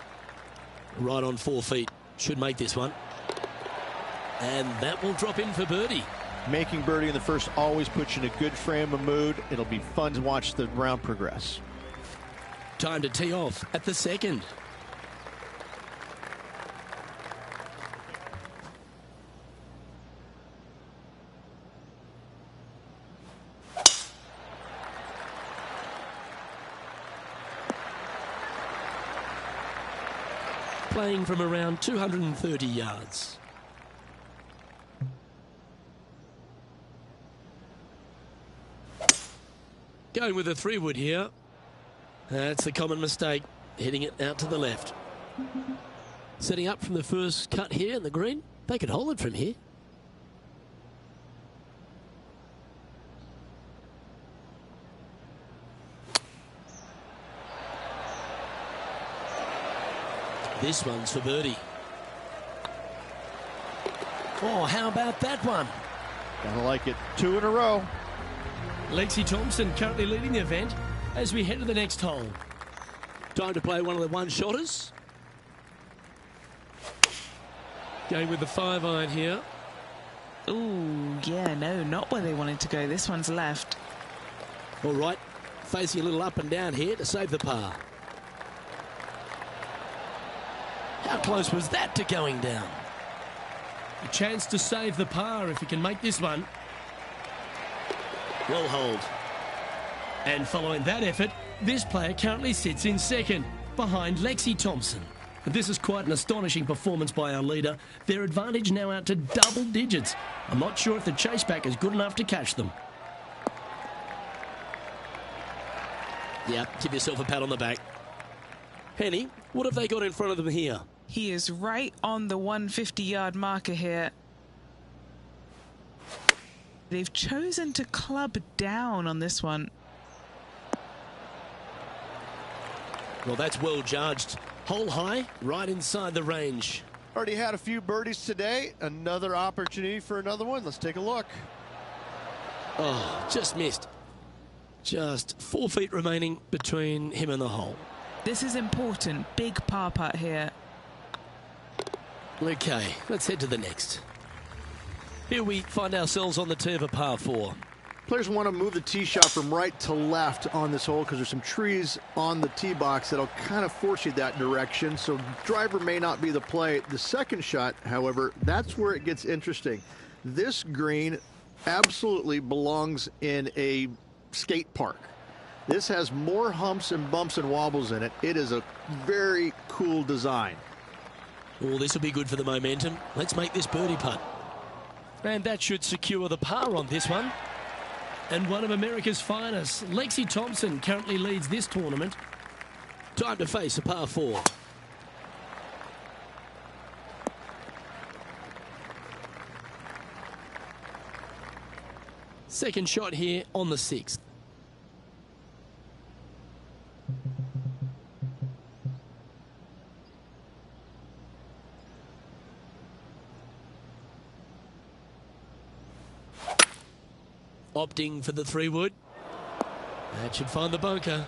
Right on 4 feet. Should make this one. And that will drop in for birdie. Making birdie in the first always puts you in a good frame of mood. It'll be fun to watch the round progress. Time to tee off at the second. Playing from around 230 yards. Going with a 3-wood here. That's the common mistake, hitting it out to the left. Setting up from the first cut here in the green. They could hold it from here. This one's for birdie. Oh, how about that one? Gotta like it. 2 in a row. Lexi Thompson currently leading the event as we head to the next hole. Time to play one of the one-shotters. Going with the 5-iron here. Ooh, yeah, no, not where they wanted to go. This one's left. All right, facing a little up and down here to save the par. How close was that to going down? A chance to save the par if he can make this one. Well hold. And following that effort, this player currently sits in second, behind Lexi Thompson. But this is quite an astonishing performance by our leader. Their advantage now out to double digits. I'm not sure if the chase back is good enough to catch them. Yeah, give yourself a pat on the back. Henny, what have they got in front of them here? He is right on the 150-yard marker here. They've chosen to club down on this one. Well, that's well judged. Hole high, right inside the range. Already had a few birdies today. Another opportunity for another one. Let's take a look. Oh, just missed. Just 4 feet remaining between him and the hole. This is important. Big par putt here. Okay, let's head to the next. Here we find ourselves on the tee of a par 4. Players want to move the tee shot from right to left on this hole because there's some trees on the tee box that'll kind of force you that direction. So driver may not be the play. The second shot, however, that's where it gets interesting. This green absolutely belongs in a skate park. This has more humps and bumps and wobbles in it. It is a very cool design. Oh, this will be good for the momentum. Let's make this birdie putt. And that should secure the par on this one. And one of America's finest, Lexi Thompson, currently leads this tournament. Time to face a par 4. Second shot here on the 6th. Opting for the 3-wood. That should find the bunker.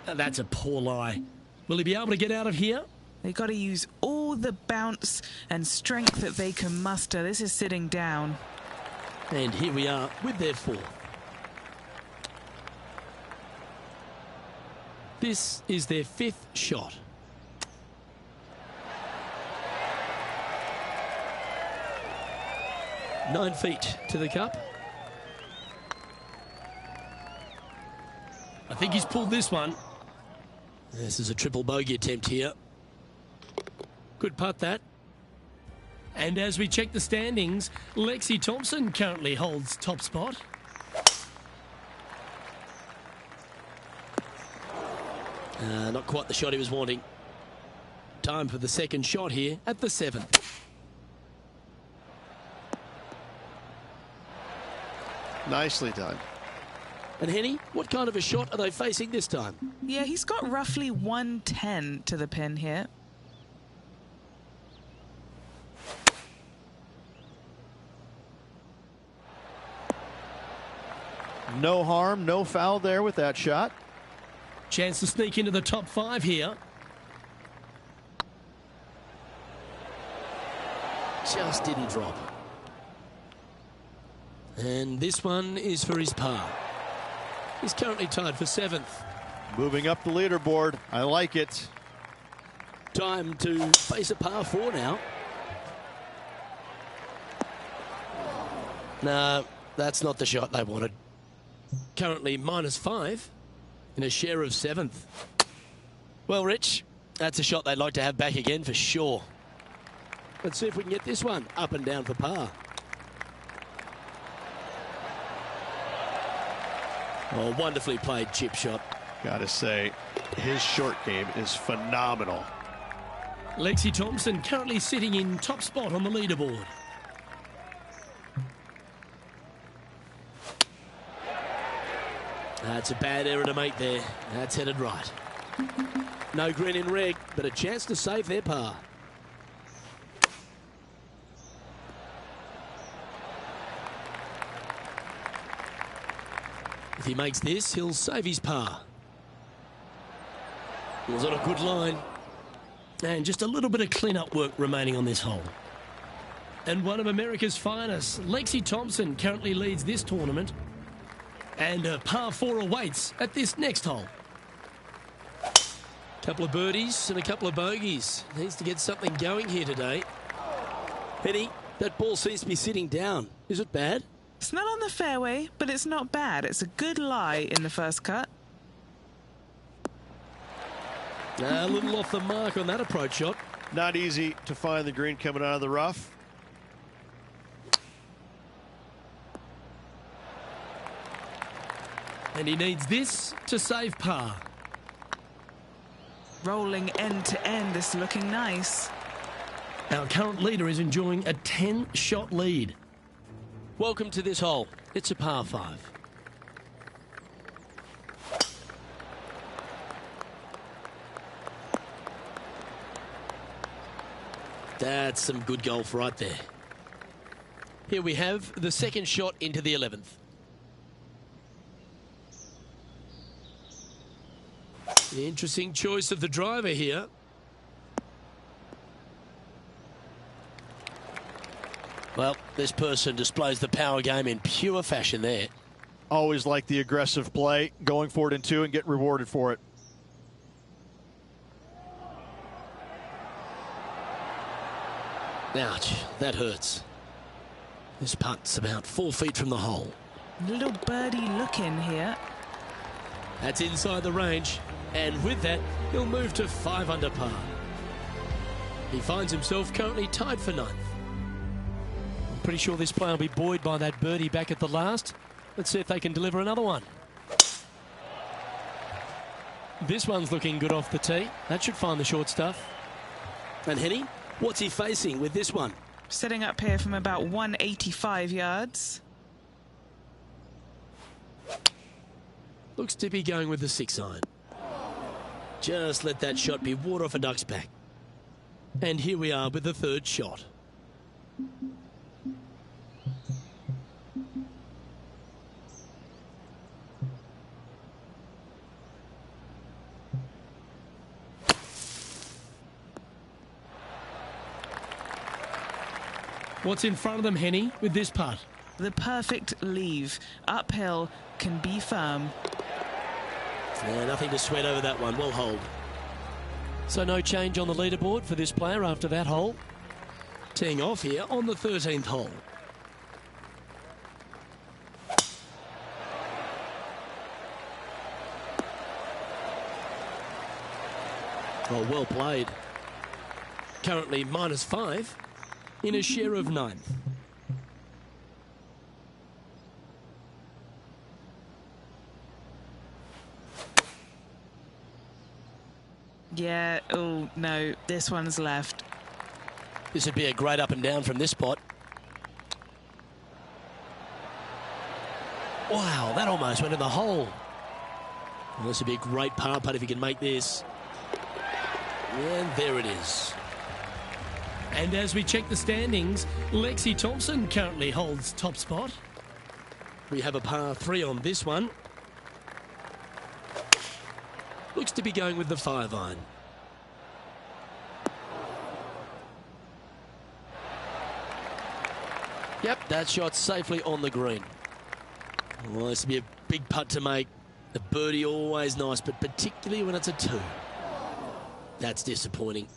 That's a poor lie. Will he be able to get out of here? They've got to use all the bounce and strength that they can muster. This is sitting down. And here we are with their 4th. This is their 5th shot. Nine feet to the cup. I think he's pulled this one. This is a triple bogey attempt here. Good putt, that. And as we check the standings, Lexi Thompson currently holds top spot. Not quite the shot he was wanting. Time for the second shot here at the 7th. Nicely done. And Henny, what kind of a shot are they facing this time? Yeah, he's got roughly 110 to the pin here. No harm, no foul there with that shot. Chance to sneak into the top 5 here. Just didn't drop. And this one is for his par. He's currently tied for 7th. Moving up the leaderboard. I like it. Time to face a par 4 now. No, that's not the shot they wanted. Currently -5 in a share of 7th. Well, Rich, that's a shot they'd like to have back again for sure. Let's see if we can get this one up and down for par. Oh, wonderfully played chip shot. Gotta say, his short game is phenomenal. Lexi Thompson currently sitting in top spot on the leaderboard. That's a bad error to make there. That's headed right. No green in red, but a chance to save their par. If he makes this, he'll save his par. He was on a good line. And just a little bit of clean-up work remaining on this hole. And one of America's finest, Lexi Thompson, currently leads this tournament. And a par 4 awaits at this next hole. Couple of birdies and a couple of bogeys. Needs to get something going here today. Henny, that ball seems to be sitting down. Is it bad? It's not on the fairway, but it's not bad. It's a good lie in the first cut. A little off the mark on that approach shot. Not easy to find the green coming out of the rough. And he needs this to save par. Rolling end to end, this looking nice. Our current leader is enjoying a 10-shot lead. Welcome to this hole. It's a par 5. That's some good golf right there. Here we have the second shot into the 11th. Interesting choice of the driver here. Well, this person displays the power game in pure fashion there. Always like the aggressive play, going for it in 2 and get rewarded for it. Ouch, that hurts. This putt's about 4 feet from the hole. Little birdie look in here. That's inside the range, and with that, he'll move to 5 under par. He finds himself currently tied for 9th. I'm pretty sure this player will be buoyed by that birdie back at the last. Let's see if they can deliver another one. This one's looking good off the tee. That should find the short stuff. And Henny, what's he facing with this one? Setting up here from about 185 yards. Looks to be going with the 6-iron. Just let that shot be water off a duck's back. And here we are with the third shot. What's in front of them, Henny, with this putt? The perfect leave. Uphill, can be firm. Yeah, nothing to sweat over that one. Well hold. So no change on the leaderboard for this player after that hole. Teeing off here on the 13th hole. Well played. Currently -5 in a share of 9th. Yeah, oh no, this one's left. This would be a great up and down from this spot. Wow, that almost went in the hole. Well, this would be a great par putt if he can make this. And there it is. And as we check the standings, Lexi Thompson currently holds top spot. We have a par 3 on this one. Looks to be going with the 5-iron. Yep, that shot's safely on the green. Well, this will be a big putt to make. A birdie always nice, but particularly when it's a 2. That's disappointing.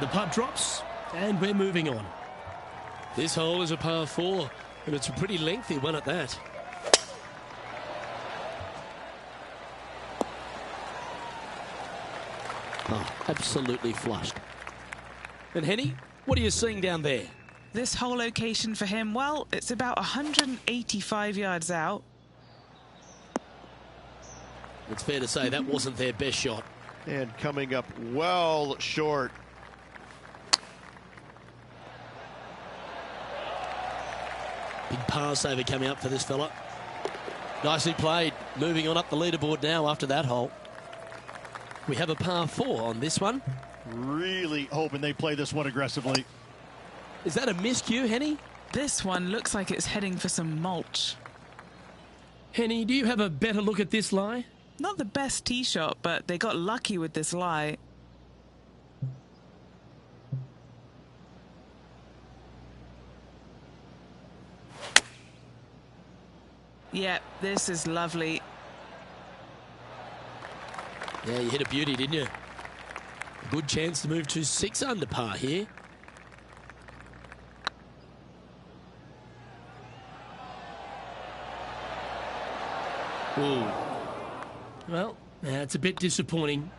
The putt drops, and we're moving on. This hole is a par 4, and it's a pretty lengthy one at that. Oh, absolutely flushed. And Henny, what are you seeing down there? This whole location for him, well, it's about 185 yards out. It's fair to say that wasn't their best shot. And coming up well short. Big par saver coming up for this fella. Nicely played. Moving on up the leaderboard now after that hole. We have a par 4 on this one. Really hoping they play this one aggressively. Is that a miscue, Henny? This one looks like it's heading for some mulch. Henny, do you have a better look at this lie? Not the best tee shot, but they got lucky with this lie. Yeah, this is lovely. Yeah, you hit a beauty, didn't you? A good chance to move to 6 under par here. Ooh. Well, that's a bit disappointing.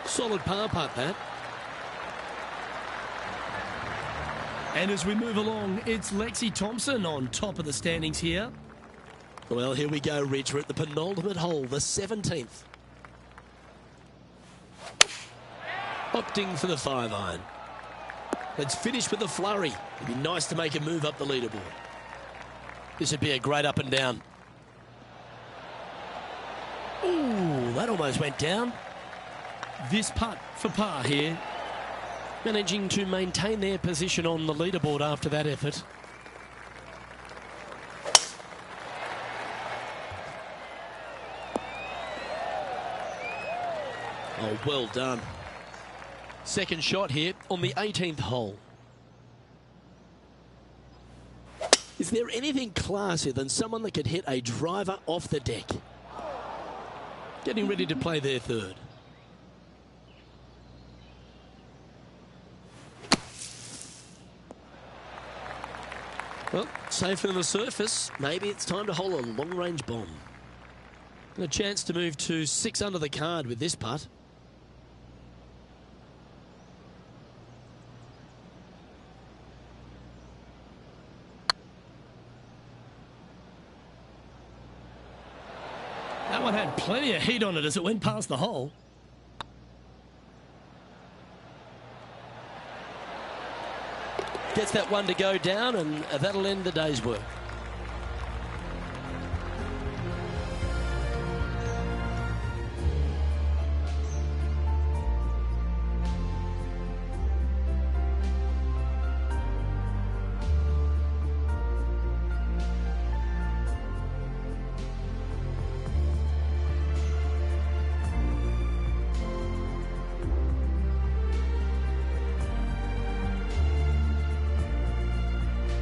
Solid par putt, that. And as we move along, it's Lexi Thompson on top of the standings here. Well, here we go, Rich. We're at the penultimate hole, the 17th. Opting for the 5-iron. Let's finish with a flurry. It'd be nice to make a move up the leaderboard. This would be a great up and down. Ooh, that almost went down. This putt for par here. Managing to maintain their position on the leaderboard after that effort. Oh, well done. Second shot here on the 18th hole. Is there anything classier than someone that could hit a driver off the deck? Getting ready to play their third. Well, safer than the surface. Maybe it's time to hole a long-range bomb. And a chance to move to 6 under the card with this putt. That one had plenty of heat on it as it went past the hole. Gets that one to go down, and that'll end the day's work.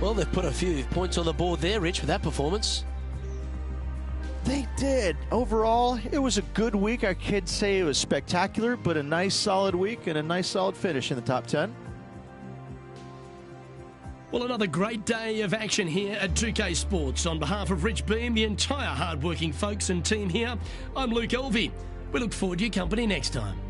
Well, they've put a few points on the board there, Rich, with that performance. They did. Overall, it was a good week. Our kids say it was spectacular, but a nice solid week and a nice solid finish in the top 10. Well, another great day of action here at 2K Sports. On behalf of Rich Beam, the entire hard-working folks and team here, I'm Luke Elvey. We look forward to your company next time.